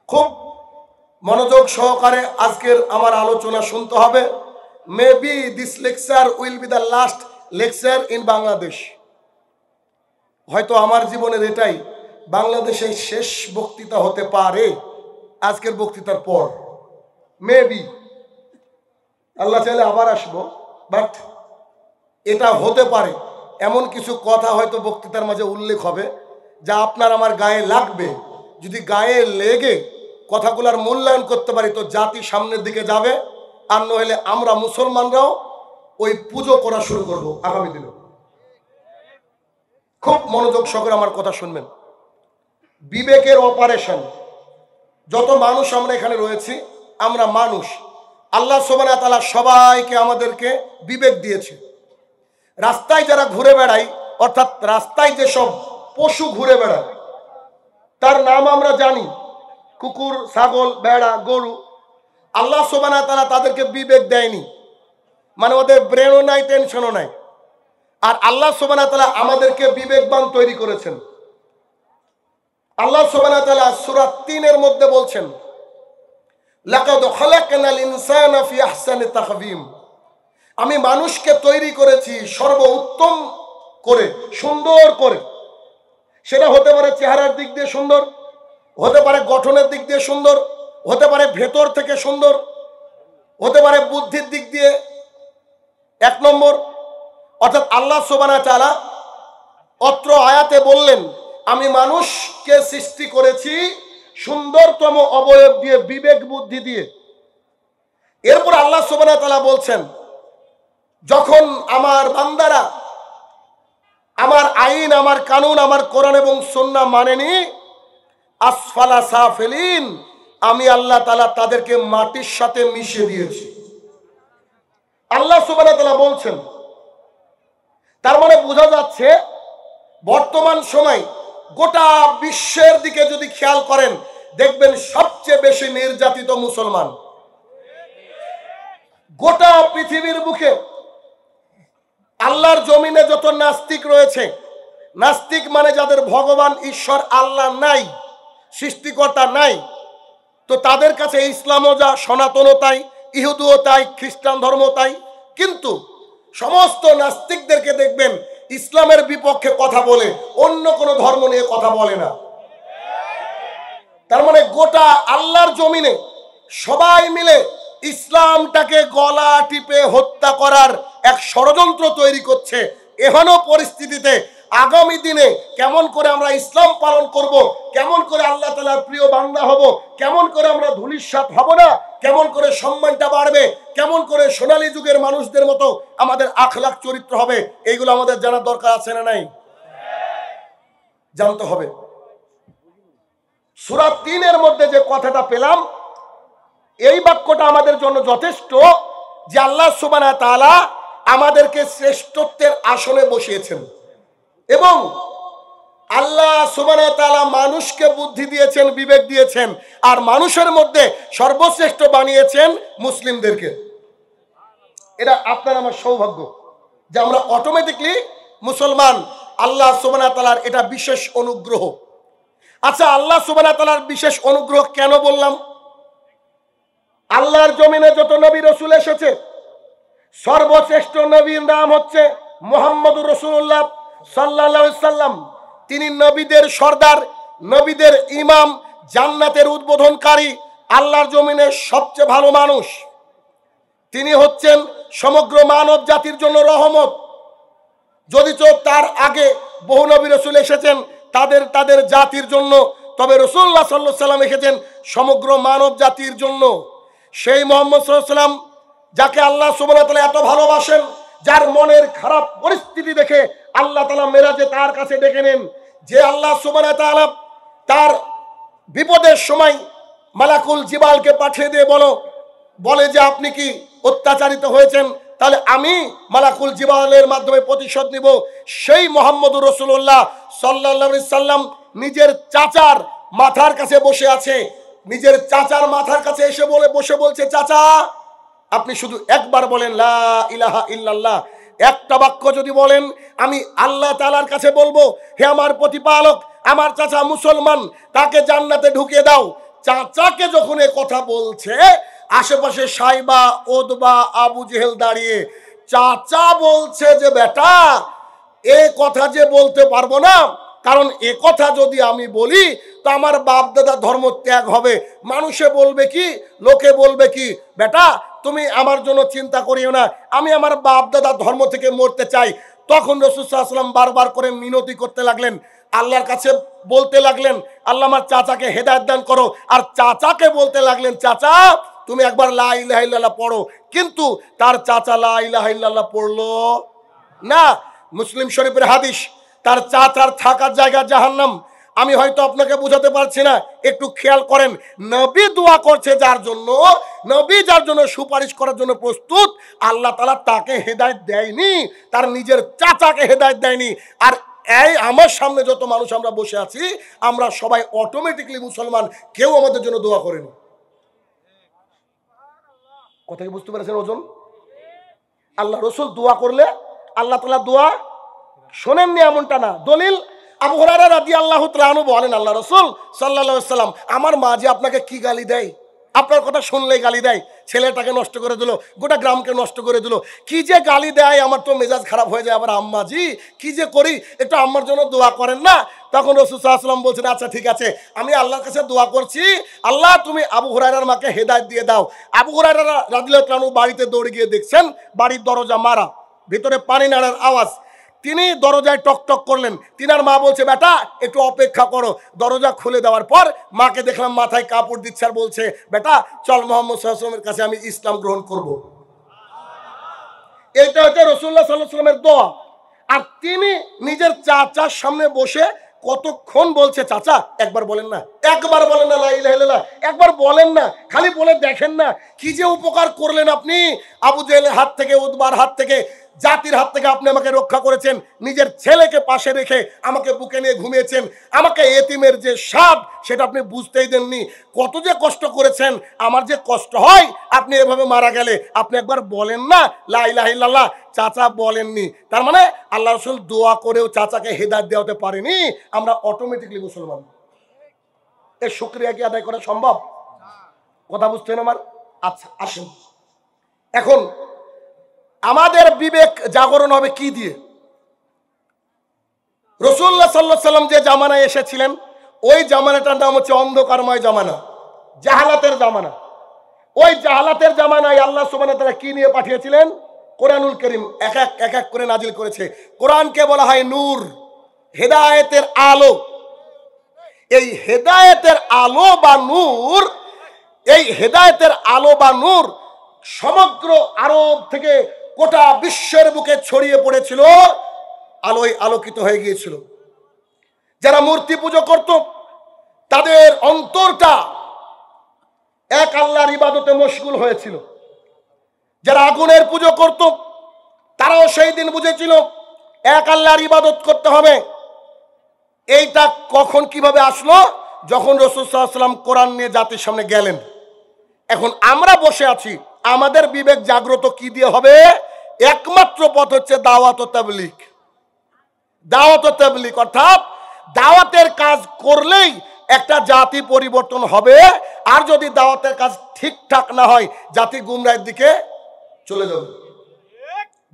খুব মনোযোগ সহকারে আজকের আমার আলোচনা শুনতে হবে। Maybe this lecture will be the last lecture in Bangladesh. হয়তো আমার জীবনের এটাই বাংলাদেশের শেষ বক্তৃতা হতে পারে, আজকের বক্তৃতার পর। মেবি, আল্লাহ চাইলে আবার আসবো, বাট এটা হতে পারে। এমন কিছু কথা হয়তো বক্তৃতার মাঝে উল্লেখ হবে যা আপনার আমার গায়ে লাগবে। যদি গায়ে লেগে কথাগুলোর মূল্যায়ন করতে পারি তো জাতি সামনের দিকে যাবে, আর নইলে আমরা মুসলমানরাও ওই পুজো করা শুরু করব আগামী দিনে। খুব মনোযোগ সহকারে আমার কথা শুনবেন। বিবেকের অপারেশন। যত মানুষ আমরা এখানে রয়েছি, আমরা মানুষ। আল্লাহ সুবহানাহু ওয়া তাআলা সবাইকে আমাদেরকে বিবেক দিয়েছে। রাস্তায় যারা ঘুরে বেড়ায়, অর্থাৎ রাস্তায় যেসব পশু ঘুরে বেড়ায় তার নাম আমরা জানি, কুকুর, ছাগল, ভেড়া, গরু। আল্লাহ সুবহানাহু ওয়া তাআলা তাদেরকে বিবেক দেয়নি, মানে ওদের ব্রেনও নাই, টেনশনও নাই। আর আল্লাহ সুবহানাহু ওয়া তাআলা আমাদেরকে বিবেকবান তৈরি করেছেন। আল্লাহ সুবহানাহু ওয়া তাআলা সূরা ৩ এর মধ্যে বলছেন, লাকাদ খালাকনাল ইনসানা ফি আহসানি তাকওয়িম। আমি মানুষকে তৈরি করেছি সর্বোত্তম করে, সুন্দর করে। সেটা হতে পারে চেহারার দিক দিয়ে সুন্দর, হতে পারে গঠনের দিক দিয়ে সুন্দর, হতে পারে ভেতর থেকে সুন্দর, হতে পারে বুদ্ধির দিক দিয়ে এক নম্বর। অর্থাৎ আল্লাহ সুবহানাহু ওয়া তাআলা অত্র আয়াতে বললেন, আমি মানুষকে সৃষ্টি করেছি সুন্দরতম অবয়ব দিয়ে, বিবেক বুদ্ধি দিয়ে। এরপর আল্লাহ সুবহানাহু ওয়া তাআলা বলছেন, যখন আমার বান্দারা আমার আইন, আমার কানুন, আমার কোরআন এবং সুন্নাহ মানেনি, আসফালা সাফিলিন, আমি আল্লাহ তাআলা তাদেরকে মাটির সাথে মিশিয়ে দিয়েছি। আল্লাহ সুবহানাহু ওয়া তাআলা বলছেন। তার মানে বোঝা যাচ্ছে বর্তমান সময় গোটা বিশ্বের দিকে যদি খেয়াল করেন, দেখবেন সবচেয়ে বেশি নির্যাতিত মুসলমান। গোটা পৃথিবীর বুকে আল্লাহর জমিনে যত নাস্তিক রয়েছে, নাস্তিক মানে যাদের ভগবান, ঈশ্বর, আল্লাহ নাই, সৃষ্টিকর্তা নাই, তো তাদের কাছে ইসলামও যা, সনাতনও তাই, ইহুদিও তাই, খ্রিস্টান ধর্ম তাই। কিন্তু সমস্ত নাস্তিকদেরকে দেখবেন ইসলামের বিপক্ষে কথা বলে, অন্য কোনো ধর্ম নিয়ে কথা বলে না। তার মানে গোটা আল্লাহর জমিনে সবাই মিলে ইসলামটাকে গলা টিপে হত্যা করার এক ষড়যন্ত্র তৈরি করছে। এহেন পরিস্থিতিতে আগামী দিনে কেমন করে আমরা ইসলাম পালন করব, কেমন করে আল্লাহ তাআলার প্রিয় বান্দা হব, কেমন করে আমরা ধূলিসাৎ হব না, কেমন করে সম্মানটা বাড়বে, কেমন করে সোনালী যুগের মানুষদের মতো আমাদের আখলাক চরিত্র হবে, এইগুলো আমাদের জানার দরকার আছে না নাই? জানতে হবে। সূরা ৩ এর মধ্যে যে কথাটা পেলাম, এই বাক্যটা আমাদের জন্য যথেষ্ট যে আল্লাহ সুবহানাহু ওয়া তাআলা আমাদেরকে শ্রেষ্ঠত্বের আসনে বসিয়েছেন এবং আল্লাহ সুবহানাহু ওয়া তাআলা মানুষকে বুদ্ধি দিয়েছেন, বিবেক দিয়েছেন, আর মানুষের মধ্যে সর্বশ্রেষ্ঠ বানিয়েছেন মুসলিমদেরকে। এটা আপনার আমার সৌভাগ্য যে আমরা অটোমেটিকলি মুসলমান। আল্লাহ সুবহানাহু ওয়া তাআলার এটা বিশেষ অনুগ্রহ। আচ্ছা, আল্লাহ সুবহানাহু ওয়া তাআলার বিশেষ অনুগ্রহ কেন বললাম? আল্লাহর জমিনে যত নবী রাসূল এসেছে, সর্বশ্রেষ্ঠ নবীর নাম হচ্ছে মুহাম্মদুর রাসূলুল্লাহ সাল্লাল্লাহু আলাইহি সাল্লাম। তিনি নবীদের সর্দার, নবীদের ইমাম, জান্নাতের উদ্বোধনকারী, আল্লাহর জমিনের সবচেয়ে ভালো মানুষ। তিনি হচ্ছেন সমগ্র মানব জাতির জন্য রহমত। যদিচ তার আগে বহু নবী রাসূল এসেছেন তাদের জাতির জন্য, তবে রাসূলুল্লাহ সাল্লাল্লাহু আলাইহি সাল্লাম এসেছেন সমগ্র মানব জাতির জন্য। সেই মুহাম্মদ সাল্লাল্লাহু আলাইহি সাল্লাম যাকে আল্লাহ সুবহানাহু ওয়া তাআলা এত ভালোবাসেন, যার মনের খারাপ পরিস্থিতি দেখে আল্লাহ তাআলা মেরাজে তার কাছে ডেকে নেন, যে আল্লাহ সুবহানাহু ওয়া তাআলা তার বিপদের সময় মালাকুল জিবালকে পাঠিয়ে দিয়ে বলে যে আপনি কি অত্যাচারিত হয়েছেন, তাহলে আমি মালাকুল জিবালের মাধ্যমে প্রতিশোধ নিব। সেই মুহাম্মদুর রাসূলুল্লাহ সাল্লাল্লাহু আলাইহি সাল্লাম নিজের চাচার মাথার কাছে বসে আছে, নিজের চাচার মাথার কাছে এসে বসে বলছে, চাচা আপনি শুধু একবার বলেন লা ইলাহা ইল্লাল্লাহ, একটা বাক্য যদি বলেন আমি আল্লাহ তাআলার কাছে বলবো, হে আমার প্রতিপালক, আমার চাচা মুসলমান, তাকে জান্নাতে ঢুকিয়ে দাও। চাচাকে যখন এ কথা বলছে, আশেপাশে সাইবা, ওদবা, আবু জেহেল দাঁড়িয়ে, চাচা বলছে যে বেটা এ কথা যে বলতে পারবো না, কারণ এ কথা যদি আমি বলি তো আমার বাপ দাদা ধর্ম ত্যাগ হবে, মানুষে বলবে কি, লোকে বলবে কি, বেটা তুমি আমার জন্য চিন্তা করিও না, আমি আমার বাপ দাদা ধর্ম থেকে মরতে চাই। তখন রাসূল সাল্লাল্লাহু আলাইহি ওয়াসাল্লাম বারবার করে মিনতি করতে লাগলেন, আল্লাহর কাছে বলতে লাগলেন, আল্লাহ আমার চাচাকে হেদায়েত দান করো। আর চাচাকে বলতে লাগলেন, চাচা তুমি একবার লা ইলাহা ইল্লাল্লাহ পড়ো। কিন্তু তার চাচা লা ইলাহা ইল্লাল্লাহ পড়লো না। মুসলিম শরীফের হাদিস, তার চাচার থাকার জায়গা জাহান্নাম। আমি হয়তো আপনাকে বোঝাতে পারছি না, একটু খেয়াল করেন। নবী দোয়া করছে যার জন্য, নবী যার জন্য সুপারিশ করার জন্য প্রস্তুত, আল্লাহ তাআলা তাকে হেদায়েত দেয়নি, তার নিজের চাচাকে হেদায়েত দেয়নি। আর এই আমার সামনে যত মানুষ আমরা বসে আছি, আমরা সবাই অটোমেটিকলি মুসলমান, কেউ আমাদের জন্য দোয়া করেনি। কথা কি বুঝতে পেরেছেন ওজন? আল্লাহ রসুল দোয়া করলে আল্লাহ তাআলা দোয়া শোনেননি এমনটা না। দলিল, আবু হুরায়রা রাদিয়াল্লাহু তাআলা আনহু বলেন, আল্লাহ রসুল সাল্লাল্লাহু আলাইহি ওয়াসাল্লাম আমার মা যে আপনাকে কি গালি দেয়, আপনার কথা শুনলেই গালি দেয়, ছেলেটাকে নষ্ট করে দিল, গোটা গ্রামকে নষ্ট করে দিল, কি যে গালি দেয়, আমার তো মেজাজ খারাপ হয়ে যায়। আবার আম্মাজি কি যে করি, একটু আম্মার জন্য দোয়া করেন না। তখন রাসূল সাল্লাল্লাহু আলাইহি ওয়াসাল্লাম বলছেন, আচ্ছা ঠিক আছে, আমি আল্লাহর কাছে দোয়া করছি, আল্লাহ তুমি আবু হুরায়রার মাকে হেদায়েত দিয়ে দাও। আবু হুরায়রা রাদিয়াল্লাহু তাআলা আনহু বাড়িতে দৌড়ে গিয়ে দেখছেন বাড়ির দরজা মারা, ভিতরে পানি নাড়ার আওয়াজ। তিনি দরজায় টক টক করলেন, তিনার মা বলছে বেটা একটু অপেক্ষা করো। দরজা খুলে দেওয়ার পর মাকে দেখলাম মাথায় কাপড় দিচ্ছে আর বলছে, বেটা চল মুহাম্মদ সাল্লাল্লাহু আলাইহি ওয়াসাল্লামের কাছে আমি ইসলাম গ্রহণ করব। এইটা হচ্ছে রাসূলুল্লাহ সাল্লাল্লাহু আলাইহি ওয়াসাল্লামের দোয়া। আর তিনি নিজের চাচার সামনে বসে কতক্ষণ বলছে, চাচা একবার বলেন না, একবার বলেন না লা ইলাহা ইল্লাল্লাহ, একবার বলেন না, খালি বলে দেখেন না, কি যে উপকার করলেন আপনি। আবু জেহেলের হাত থেকে, উতবার হাত থেকে, জাতির হাত থেকে আপনি আমাকে রক্ষা করেছেন, নিজের ছেলেকে পাশে রেখে আমাকে বুকে নিয়ে ঘুমিয়েছেন, আমাকে এতিমের যে স্বাদ সেটা আপনি বুঝতেই দেননি, কত যে কষ্ট করেছেন। আমার যে কষ্ট হয় আপনি এভাবে মারা গেলে, আপনি একবার বলেন না লা ইলাহা ইল্লাল্লাহ। চাচা বলেননি, তার মানে আল্লাহ রাসূল দোয়া করেও চাচাকে হেদায়েত দেওয়াতে পারেনি, আমরা অটোমেটিকলি মুসলমান। এর শুকরিয়া কি আদায় করা সম্ভব? কথা বুঝছেন আমার? আচ্ছা আসুন, এখন আমাদের বিবেক জাগরণ হবে কি দিয়ে? রাসূলুল্লাহ সাল্লাল্লাহু আলাইহি ওয়াসাল্লাম যে জামানায় এসেছিলেন, ওই জামানাটার নাম হচ্ছে অন্ধকারময় জামানা, জাহালাতের জামানা। ওই জাহালাতের জামানায় আল্লাহ সুবহানাহু ওয়া তাআলা কি নিয়ে পাঠিয়েছিলেন? কোরআনুল কারীম এক এক করে নাজিল করেছে। কোরআনকে বলা হয় নূর, হেদায়েতের আলো। এই হেদায়েতের আলো বা নূর, এই হেদায়েতের আলো বা নূর সমগ্র আরব থেকে গোটা বিশ্বের বুকে ছড়িয়ে পড়েছিল, আলোয় আলোকিত হয়ে গিয়েছিল। যারা মূর্তি পুজো করত তাদের অন্তরটা এক আল্লাহর ইবাদতে মশগুল হয়েছিল। যারা আগুনের পুজো করত তারাও সেই দিন বুঝেছিল এক আল্লাহর ইবাদত করতে হবে। এইটা কখন কিভাবে আসলো? যখন রাসূল সাল্লাল্লাহু আলাইহি ওয়াসাল্লাম কোরআন নিয়ে জাতির সামনে গেলেন। এখন আমরা বসে আছি, আমাদের বিবেক জাগ্রত কি দিয়ে হবে? একমাত্র পথ হচ্ছে দাওয়াত ও তাবলীগ। দাওয়াত ও তাবলীগ অর্থাৎ দাওয়াতের কাজ করলেই একটা জাতি পরিবর্তন হবে। আর যদি দাওয়াতের কাজ ঠিকঠাক না হয়, জাতি গুমরাহের দিকে চলে যাবে,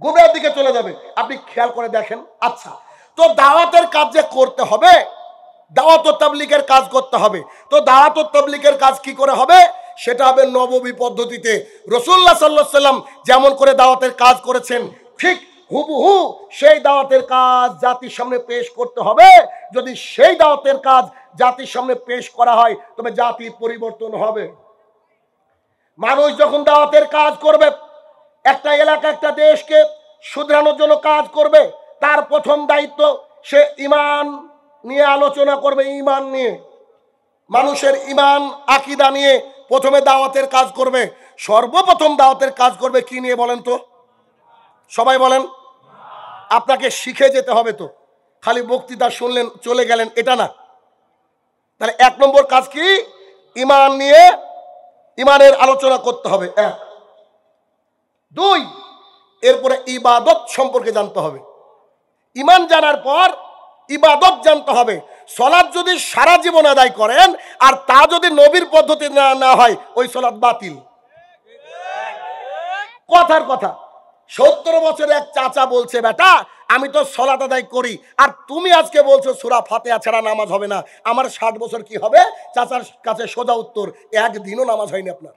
গুমরাহের দিকে চলে যাবে। আপনি খেয়াল করে দেখেন। আচ্ছা, তো দাওয়াতের কাজ যে করতে হবে, দাওয়াত ও তাবলীগের কাজ করতে হবে, তো দাওয়াত ও তাবলীগের কাজ কি করে হবে? সেটা হবে নববী পদ্ধতিতে। রাসূলুল্লাহ সাল্লাল্লাহু আলাইহি ওয়াসাল্লাম যেমন করে দাওয়াতের কাজ করেছেন, ঠিক হুবহু সেই দাওয়াতের কাজ জাতির সামনে পেশ করতে হবে। যদি সেই দাওয়াতের কাজ জাতির সামনে পেশ করা হয়, তবে জাতি পরিবর্তন হবে। মানুষ যখন দাওয়াতের কাজ করবে, একটা এলাকা একটা দেশকে শুধরানোর জন্য কাজ করবে, তার প্রথম দায়িত্ব সে ঈমান নিয়ে আলোচনা করবে। ঈমান নিয়ে, মানুষের ঈমান আকীদা নিয়ে প্রথমে দাওয়াতের কাজ করবে। সর্বপ্রথম দাওয়াতের কাজ করবে কি নিয়ে বলেন তো? সবাই বলেন। আপনাকে শিখে যেতে হবে তো, খালি বক্তৃতা শুনলেন চলে গেলেন এটা না। তাহলে এক নম্বর কাজ কি? ঈমান নিয়ে, ঈমানের আলোচনা করতে হবে, এক। দুই, এরপরে ইবাদত সম্পর্কে জানতে হবে। ঈমান জানার পর ইবাদত জানতে হবে। সলাৎ যদি সারা জীবন আদায় করেন আর তা যদি নবীর পদ্ধতি না হয় ওই সলাৎ বাতিল। কথার কথা। 70 বছরের এক চাচা বলছে, বেটা আমি তো সলাত আদায় করি, আর তুমি আজকে বলছো সূরা ফাতিহা ছাড়া নামাজ হবে না, আমার 60 বছর কি হবে? চাচার কাছে সোজা উত্তর, একদিনও নামাজ হয়নি আপনার।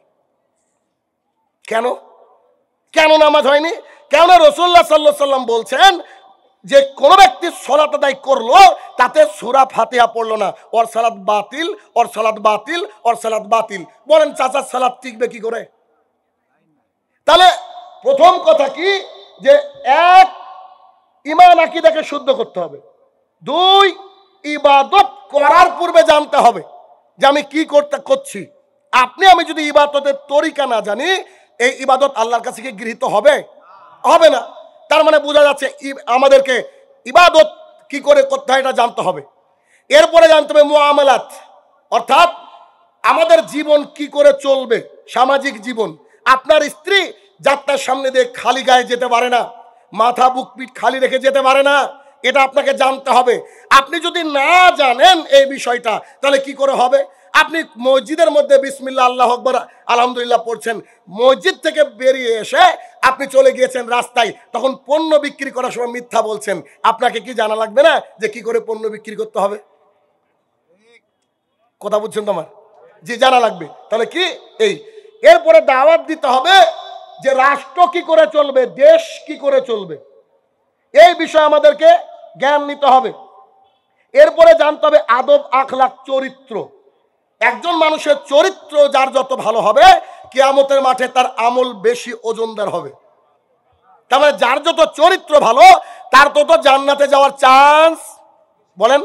কেন কেন নামাজ হয়নি? কেন? রাসূলুল্লাহ সাল্লাল্লাহু আলাইহি ওয়াসাল্লাম বলছেন যে কোন ব্যক্তি সলাত আদায় করলো তাতে সূরা ফাতিহা পড়লো না, ওর সালাত বাতিল, ওর সালাত বাতিল, ওর সালাত বাতিল। বলেন চাচার সালাত টিকবে কি করে? তাহলে প্রথম কথা কি, যে এক, ঈমান আকীদাকে শুদ্ধ করতে হবে। 2, ইবাদত করার পূর্বে জানতে হবে যে আমি কি করছি। আমি যদি ইবাদতের তরিকা না জানি, এই ইবাদত আল্লাহর কাছে কি গৃহীত হবে? হবে না। তার মানে বোঝা যাচ্ছে আমাদেরকে ইবাদত কি করে করতে হয় এটা জানতে হবে। এরপরে জানতে হবে মুআমালাত, অর্থাৎ আমাদের জীবন কি করে চলবে, সামাজিক জীবন। আপনার স্ত্রী যাত্রার সামনে দিয়ে খালি গায়ে যেতে পারে না, মাথা বুক পিঠ খালি রেখে যেতে পারে না, এটা আপনাকে জানতে হবে। আপনি যদি না জানেন এই বিষয়টা, তাহলে কি করে হবে? আপনি মসজিদের মধ্যে বিসমিল্লাহ আল্লাহু আকবার আলহামদুলিল্লাহ পড়ছেন, মসজিদ থেকে বেরিয়ে এসে আপনি চলে গিয়েছেন রাস্তায়, তখন পণ্য বিক্রি করার সময় মিথ্যা বলছেন। আপনাকে কি জানা লাগবে না যে কি করে পণ্য বিক্রি করতে হবে? কথা বুঝছেন তো আমার? জি, জানা লাগবে। তাহলে কি এই এরপরে দাওয়াত দিতে হবে যে রাষ্ট্র কি করে চলবে, দেশ কি করে চলবে, এই বিষয়ে আমাদেরকে জ্ঞান নিতে হবে। এরপরে জানতে হবে আদব আখলাক, চরিত্র। একজন মানুষের চরিত্র যার যত ভালো হবে, কিয়ামতের মাঠে তার আমল বেশি ওজনদার হবে। তার মানে যার যত চরিত্র ভালো তার তত জান্নাতে যাওয়ার চান্স বলেন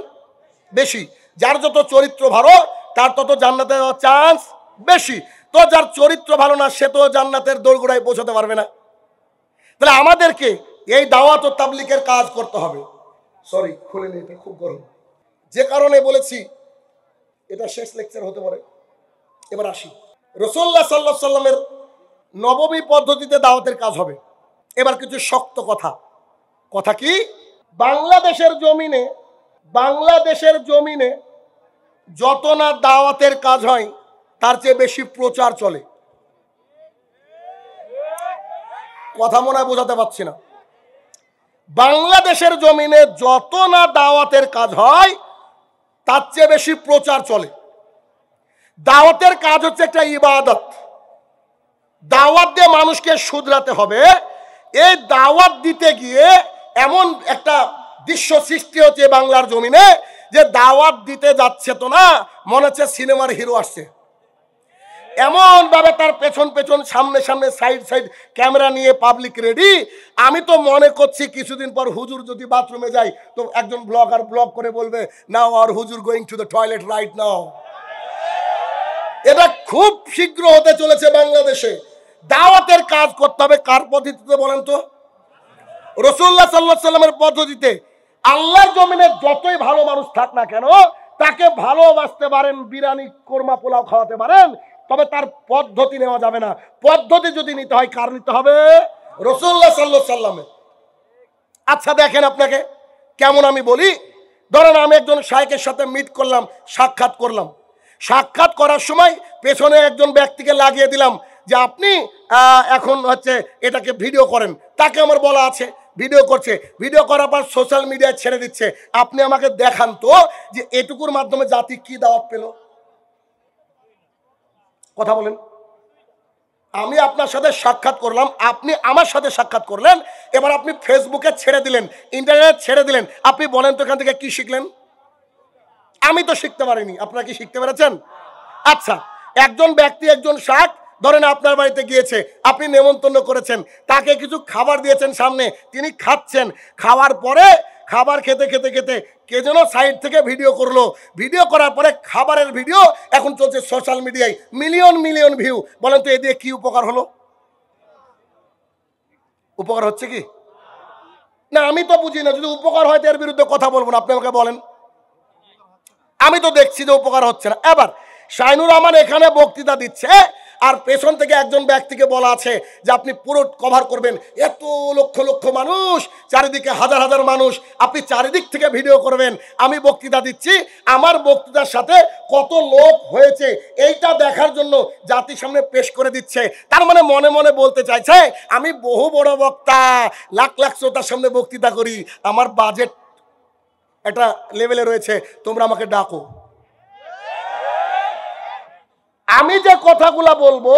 বেশি। যার যত চরিত্র ভালো তার তত জান্নাতে যাওয়ার চান্স বেশি। তো যার চরিত্র ভালো না, সে তো জান্নাতের দোরগোড়ায় পৌঁছাতে পারবে না। তাহলে আমাদেরকে এই দাওয়াত ও তাবলীগের কাজ করতে হবে। সরি, খুলে নিয়ে, এটা খুব গরম, যে কারণে বলেছি এটা শেষ লেকচার হতে পারে। এবার আসি, রাসূলুল্লাহ সাল্লাল্লাহু আলাইহি সাল্লামের নববী পদ্ধতিতে দাওয়াতের কাজ হবে। এবার কিছু শক্ত কথা কি, বাংলাদেশের জমিনে যত না দাওয়াতের কাজ হয় তার চেয়ে বেশি প্রচার চলে। কথা মনে হয় বোঝাতে পারছি না। বাংলাদেশের জমিনে যত না দাওয়াতের কাজ হয় তার চেয়ে বেশি প্রচার চলে। দাওয়াতের কাজ হচ্ছে একটা ইবাদত। দাওয়াত দিয়ে মানুষকে শুধরাতে হবে। এই দাওয়াত দিতে গিয়ে এমন একটা দৃশ্য সৃষ্টি হচ্ছে বাংলার জমিনে, যে দাওয়াত দিতে যাচ্ছে তো না, মনে হচ্ছে সিনেমার হিরো আসছে। এমন ভাবে তার পেছন সামনে সাইড ক্যামেরা নিয়ে পাবলিক রেডি। আমি তো মনে করছি কিছুদিন পর হুজুর যদি বাথরুমে যায় তো একজন ব্লগার ব্লগ করে বলবে, নাও আর হুজুর going to the toilet right now. এটা খুব শীঘ্র হতে চলেছে বাংলাদেশে। দাওয়াতের কাজ করতে হবে কার পদ্ধতিতে বলেন তো? রাসূলুল্লাহ সাল্লাল্লাহু আলাইহি সাল্লামের পদ্ধতিতে। আল্লাহর জমিনে যতই ভালো মানুষ থাক না কেন, তাকে ভালোবাসতে পারেন, বিরিয়ানি কোরমা পোলাও খাওয়াতে পারেন, তবে তার পদ্ধতি নেওয়া যাবে না। পদ্ধতি যদি নিতে হয় কার নিতে হবে? রাসূলুল্লাহ সাল্লাল্লাহু আলাইহি সাল্লামের। আচ্ছা দেখেন আপনাকে কেমন আমি বলি। ধরেন আমি একজন শায়েখের সাথে মিট করলাম, সাক্ষাৎ করার সময় পেছনে একজন ব্যক্তিকে লাগিয়ে দিলাম যে আপনি এখন হচ্ছে এটাকে ভিডিও করেন। তাকে আমার বলা আছে, ভিডিও করছে, ভিডিও করার পর সোশ্যাল মিডিয়ায় ছেড়ে দিচ্ছে। আপনি আমাকে দেখান তো যে এটুকুর মাধ্যমে জাতি কি দাওয়াত পেল? কথা বলেন। আমি আপনার সাথে সাক্ষাৎ করলাম, আপনি আমার সাথে সাক্ষাৎ করলেন, এবার আপনি ফেসবুকে ছেড়ে দিলেন, ইন্টারনেট ছেড়ে দিলেন। আপনি বলেন তো এখান থেকে কি শিখলেন? আমি তো শিখতে পারিনি, আপনারা কি শিখতে পেরেছেন? আচ্ছা, একজন ব্যক্তি, একজন শাক ধরেন আপনার বাড়িতে গিয়েছে, আপনি নেমন্তন্ন করেছেন, তাকে কিছু খাবার দিয়েছেন সামনে, তিনি খাচ্ছেন। খাওয়ার পরে খাবার খেতে কে যেন সাইড থেকে ভিডিও করলো। ভিডিও করার পরে খাবারের ভিডিও এখন চলছে সোশ্যাল মিডিয়ায়, মিলিয়ন ভিউ। বলেন তো এ দিয়ে কি উপকার হলো? উপকার হচ্ছে কি না? আমি তো বুঝি না। যদি উপকার হয় এর বিরুদ্ধে কথা বলবো না, আপনি আমাকে বলেন। আমি তো দেখছি যে উপকার হচ্ছে না। এবার শাইনুর রহমান এখানে বক্তৃতা দিচ্ছে, আর পেছন থেকে একজন ব্যক্তিকে বলা আছে যে আপনি পুরো কভার করবেন, এত লক্ষ লক্ষ মানুষ, চারিদিকে হাজার হাজার মানুষ, আপনি চারিদিক থেকে ভিডিও করবেন, আমি বক্তৃতা দিচ্ছি, আমার বক্তৃতার সাথে কত লোক হয়েছে এইটা দেখার জন্য জাতির সামনে পেশ করে দিচ্ছে। তার মানে মনে মনে বলতে চাইছে আমি বহু বড় বক্তা, লাখ লাখ শ্রোতার সামনে বক্তৃতা করি, আমার বাজেট একটা লেভেলে রয়েছে, তোমরা আমাকে ডাকো। আমি যে কথাগুলা বলবো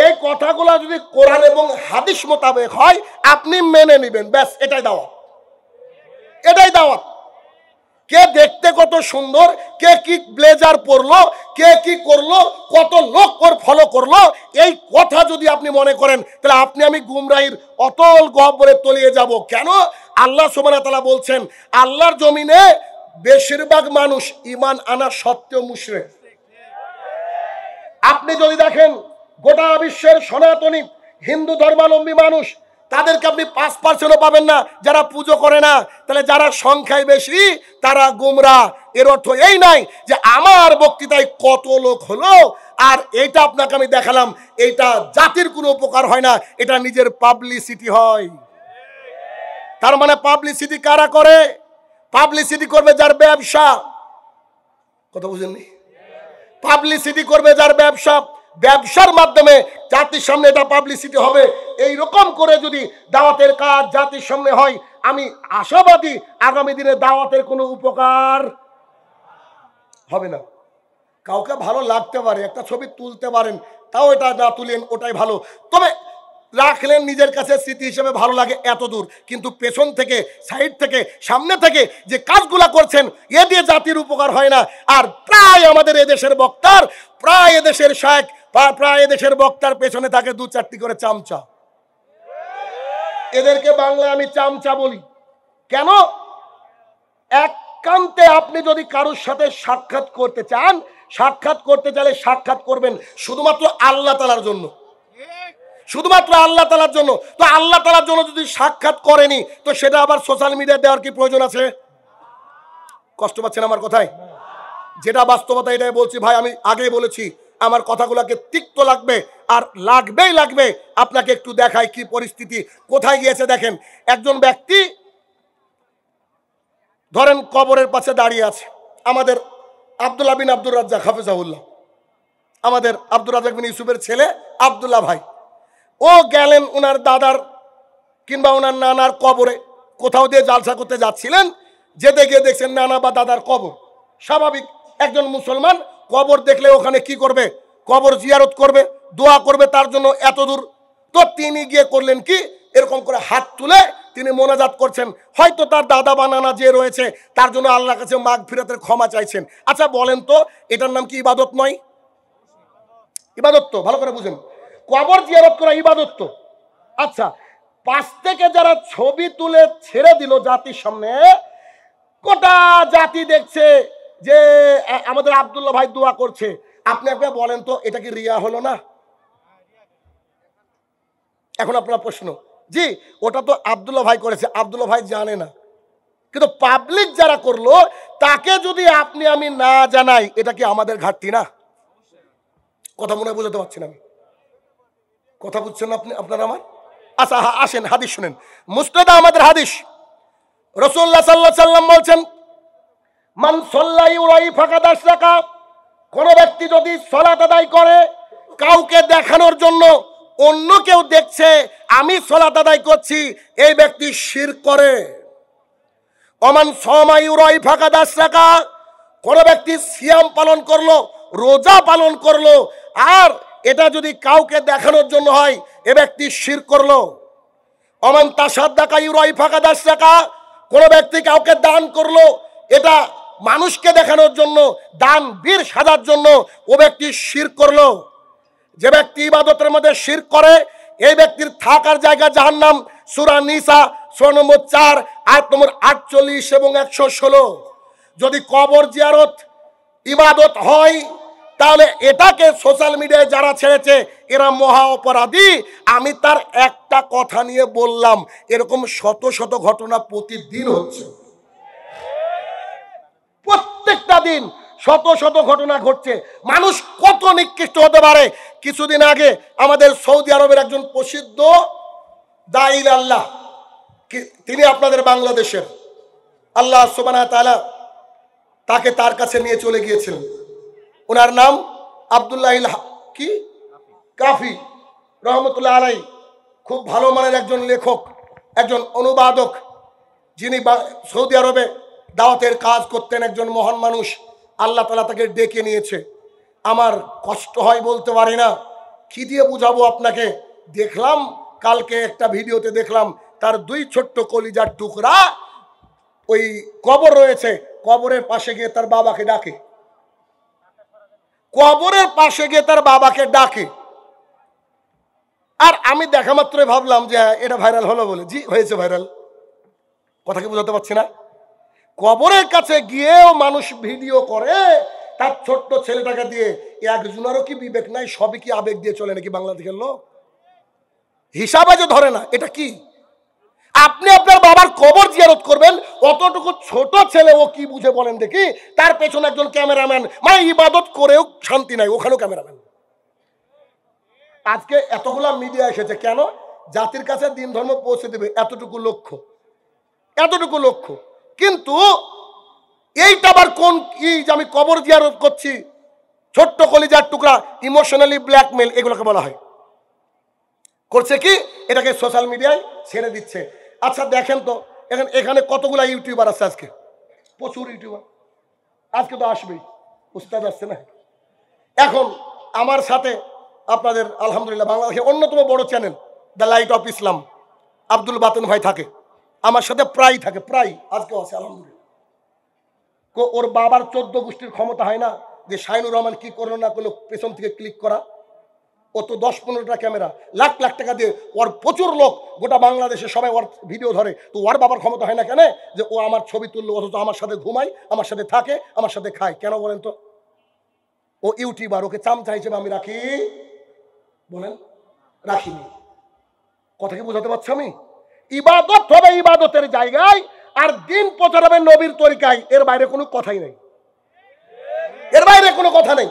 এই কথাগুলা যদি কোরআন এবং হাদিস মোতাবেক হয় আপনি মেনে নেবেন, ব্যাস এটাই দাওয়াত, এটাই দাওয়াত। কে দেখতে কত সুন্দর, কে কি ব্লেজার পরলো, কে কি করলো, কত লোক ওর ফলো করলো, এই কথা যদি আপনি মনে করেন তাহলে আপনি আমি গুমরাহির অতল গহ্বরে তলিয়ে যাব। কেন? আল্লাহ সুবহানাহু ওয়া তাআলা বলছেন আল্লাহর জমিনে বেশিরভাগ মানুষ ঈমান আনা সত্ত্বেও মুশরিক। আপনি যদি দেখেন গোটা বিশ্বের সনাতনী হিন্দু ধর্মাবলম্বী মানুষ, তাদেরকে আপনি 5% পাবেন না যারা পুজো করে না। তাহলে যারা সংখ্যায় বেশি তারা গুমরা। এর অর্থ এই নাই যে আমার বক্তৃতায় কত লোক হলো আর এইটা আপনাকে আমি দেখালাম, এইটা জাতির কোনো উপকার হয় না, এটা নিজের পাবলিসিটি হয়। তার মানে পাবলিসিটি কারা করে? পাবলিসিটি করবে যার ব্যবসা। কথা বুঝেননি? পাবলিসিটি করবে যার ব্যবসা, ব্যবসার মাধ্যমে জাতির সামনে এটা পাবলিসিটি হবে। এই রকম করে যদি দাওয়াতের কাজ জাতির সামনে হয়, আমি আশাবাদী আগামী দিনে দাওয়াতের কোনো উপকার হবে না। কাউকে ভালো লাগতে পারে, একটা ছবি তুলতে পারেন, তাও এটা না তুলেন ওটাই ভালো, তবে রাখলেন নিজের কাছে স্মৃতি হিসেবে ভালো লাগে এত দূর। কিন্তু পেছন থেকে, সাইড থেকে, সামনে থেকে যে কাজগুলা করছেন এ দিয়ে জাতির উপকার হয় না। আর প্রায় আমাদের এদেশের বক্তার, প্রায় এদেশের শায়েখ, প্রায় এদেশের বক্তার পেছনে থাকে 2-4টি করে চামচা। এদেরকে বাংলায় আমি চামচা বলি। কেন? একান্তে আপনি যদি কারোর সাথে সাক্ষাৎ করতে চান, সাক্ষাৎ করতে চাইলে সাক্ষাৎ করবেন শুধুমাত্র আল্লাহ তাআলার জন্য, শুধুমাত্র আল্লাহ তাআলার জন্য। তো আল্লাহ তাআলার জন্য যদি সাক্ষাৎ করেনি তো সেটা আবার সোশ্যাল মিডিয়ায় দেওয়ার কি প্রয়োজন আছে? কষ্ট পাচ্ছেন আমার কথায়? যেটা বাস্তবতা এটাই বলছি ভাই, আমি আগেই বলেছি আমার কথাগুলোকে তিক্ত লাগবে আর লাগবেই লাগবে। আপনাকে একটু দেখাই কি পরিস্থিতি, কোথায় গিয়েছে দেখেন। একজন ব্যক্তি ধরেন কবরের পাশে দাঁড়িয়ে আছে, আমাদের আব্দুল্লাহ বিন আব্দুর রাজ্জাক হাফিজাহুল্লাহ, আমাদের আব্দুর রাজ্জাক বিন ইউসুফের ছেলে আব্দুল্লাহ ভাই, ও গেলেন ওনার দাদার কিংবা ওনার নানার কবরে, কোথাও দিয়ে জালসা করতে যাচ্ছিলেন, যেতে গিয়ে দেখছেন নানা বা দাদার কবর। স্বাভাবিক একজন মুসলমান কবর দেখলে ওখানে কি করবে? কবর জিয়ারত করবে, দোয়া করবে তার জন্য এত দূর। তো তিনি গিয়ে করলেন কি, এরকম করে হাত তুলে তিনি মোনাজাত করছেন, হয়তো তার দাদা বা নানা যে রয়েছে তার জন্য আল্লাহর কাছে মাগফিরাতের ক্ষমা চাইছেন। আচ্ছা বলেন তো এটার নাম কি ইবাদত নয়? ইবাদত তো, ভালো করে বুঝেন, কবর জিয়ারত করা ইবাদত তো। আচ্ছা, পাশ থেকে যারা ছবি তুলে ছেড়ে দিল জাতির সামনে, গোটা জাতি দেখছে যে আমাদের আব্দুল্লাহ ভাই দোয়া করছে, আপনি একবার বলেন তো এটা কি রিয়া হলো না? এখন আপনার প্রশ্ন, জি ওটা তো আব্দুল্লাহ ভাই করেছে, আব্দুল্লাহ ভাই জানে না, কিন্তু পাবলিক যারা করলো তাকে যদি আপনি আমি না জানাই এটা কি আমাদের ঘাটতি না? কথা মনে হয় বুঝাতে পারছেন আমি? কথা বুঝছেন আপনি আপনারা আমার? আচ্ছা আসেন হাদিস শুনেন। মুসনাদ আহমদের হাদিস, রাসূলুল্লাহ সাল্লাল্লাহু আলাইহি ওয়াসাল্লাম বলছেন মান সাল্লা ইউরাই ফাকাদ আশরাকা, কোন ব্যক্তি যদি সালাত আদায় করে কাউকে দেখানোর জন্য, অন্য কেউ দেখছে আমি সালাত আদায় করছি, এই ব্যক্তি শিরক করে। ওমান সামা ইউরাই ফাকাদ আশরাকা, কোন ব্যক্তি সিয়াম পালন করলো, রোজা পালন করলো, আর এটা যদি কাউকে দেখানোর জন্য হয় এ ব্যক্তি শিরক করলো। ওমান তাসাদ্দাকা ইউরাই ফাকাদ আশরাকা, কোন ব্যক্তি কাউকে দান করলো, এটা মানুষকে দেখানোর জন্য, দান বীর সাজার জন্য, ও ব্যক্তি শিরক করলো। যে ব্যক্তি ইবাদতের মধ্যে শিরক করে এই ব্যক্তির থাকার জায়গা জাহান্নাম। সূরা নিসা সূরা নম্বর 4 আয়াত নম্বর 48 এবং 116। যদি কবর জিয়ারত ইবাদত হয় তাহলে এটাকে সোশ্যাল মিডিয়ায় যারা ছেড়েছে এরা মহা অপরাধী। আমি তার একটা কথা নিয়ে বললাম, এরকম শত শত ঘটনা প্রতিদিন হচ্ছে, প্রত্যেকটা দিন শত শত ঘটনা ঘটছে। মানুষ কত নিকৃষ্ট হতে পারে কিছুদিন আগে আমাদের সৌদি আরবের একজন প্রসিদ্ধ দাঈ আল্লাহ, তিনি আপনাদের বাংলাদেশের, আল্লাহ সুবহানাহু ওয়া তাআলা তাকে তার কাছে নিয়ে চলে গিয়েছিলেন। ওনার নাম আব্দুল্লাহ কি কাফি রহমতুল্লাহ আলাইহি, খুব ভালো মানের একজন লেখক, একজন অনুবাদক, যিনি সৌদি আরবে দাওয়াতের কাজ করতেন, একজন মহান মানুষ। আল্লাহ তাআলা তাকে ডেকে নিয়েছে। আমার কষ্ট হয় বলতে পারি না, কি দিয়ে বুঝাবো আপনাকে। দেখলাম কালকে একটা ভিডিওতে দেখলাম তার দুই ছোট্ট কলিজার টুকরা ওই কবর রয়েছে, কবরের পাশে গিয়ে তার বাবাকে ডাকে, কবরের পাশে গিয়ে তার বাবাকে ডাকে। আর আমি দেখা মাত্রই ভাবলাম যে এটা ভাইরাল হলো বলে। জি হয়েছে ভাইরাল, কথা কি বোঝাতে পারছি না? কবরের কাছে গিয়েও মানুষ ভিডিও করে তার ছোট্ট ছেলেটাকে দিয়ে। একজনেরও কি বিবেক নাই? সবই কি আবেগ দিয়ে চলে নাকি বাংলাদেশের লোক? হিসাবে যে ধরে না, এটা কি? আপনি আপনার বাবার কবর জিয়ারত করবেন, অতটুকু ছোট ছেলে ও কি বুঝে বলেন দেখি? তার পেছনে একজন ক্যামেরাম্যান, মানে ইবাদত করেও শান্তি নাই, ওখানেও ক্যামেরাম্যান। আজকে এতগুলা মিডিয়া এসেছে কেন? জাতির কাছে দিন ধর্ম পৌঁছে দেবে, এতটুকু লক্ষ্য, এতটুকু লক্ষ্য। কিন্তু এইটা আবার কোন কি যে আমি কবর জিয়ারত করছি, ছোট্ট কলিজার টুকরা, ইমোশনালি ব্ল্যাকমেল, এগুলোকে বলা হয়। করছে কি? এটাকে সোশ্যাল মিডিয়ায় ছেড়ে দিচ্ছে। আচ্ছা দেখেন তো এখানে কতগুলা ইউটিউবার আছে আজকে, প্রচুর ইউটিউবার আজকে তো আসবেই, উস্তাদ আসছে না। এখন আমার সাথে আপনাদের আলহামদুলিল্লাহ বাংলাদেশের অন্যতম বড় channel the light of Islam Abdul Baten ভাই থাকে, আমার সাথে প্রায় থাকে, প্রায় আজকেও আছে আলহামদুলিল্লাহ। ওর বাবার 14 গোষ্ঠীর ক্ষমতা হয় না যে শাইনুর রহমান কি করলো না করলো পেছন থেকে ক্লিক করা। ও তো 10-15টা ক্যামেরা, লাখ লাখ টাকা দিয়ে, ওর প্রচুর লোক, গোটা বাংলাদেশে সবাই ওর ভিডিও ধরে। তো ওর বাবার ক্ষমতা হয় না কেন যে ও আমার ছবি তুললো, অথচ আমার সাথে ঘুমায়, আমার সাথে থাকে, আমার সাথে খায়? কেন বলেন তো? ও ইউটিউবার, ওকে চামচা হিসেবে আমি রাখি? বলেন রাখিনি। কথা কি বোঝাতে পারছি আমি? ইবাদত হবে ইবাদতের জায়গায়, আর দিন প্রচার হবে নবীর তরিকায়। এর বাইরে কোনো কথাই নেই, এর বাইরে কোনো কথা নেই।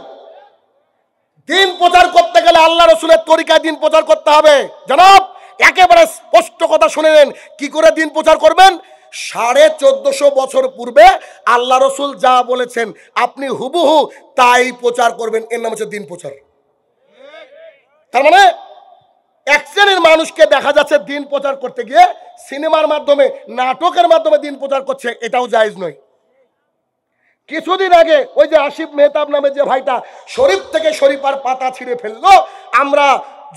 দিন প্রচার করতে গেলে আল্লাহ রসুলের তরিকায় দিন প্রচার করতে হবে। জনাব একেবারে স্পষ্ট কথা শুনে নেন, কি করে দিন প্রচার করবেন? 1450 বছর পূর্বে আল্লাহ রসুল যা বলেছেন আপনি হুবহু তাই প্রচার করবেন। এর নাম হচ্ছে দিন প্রচার। তার মানে এক শ্রেণীর মানুষকে দেখা যাচ্ছে দিন প্রচার করতে গিয়ে সিনেমার মাধ্যমে, নাটকের মাধ্যমে দিন প্রচার করছে, এটাও জায়েজ নয়। কিছুদিন আগে ওই যে আসিফ মেহতাব নামে যে ভাইটা শরীফ থেকে শরীফার পাতা ছিঁড়ে ফেললো, আমরা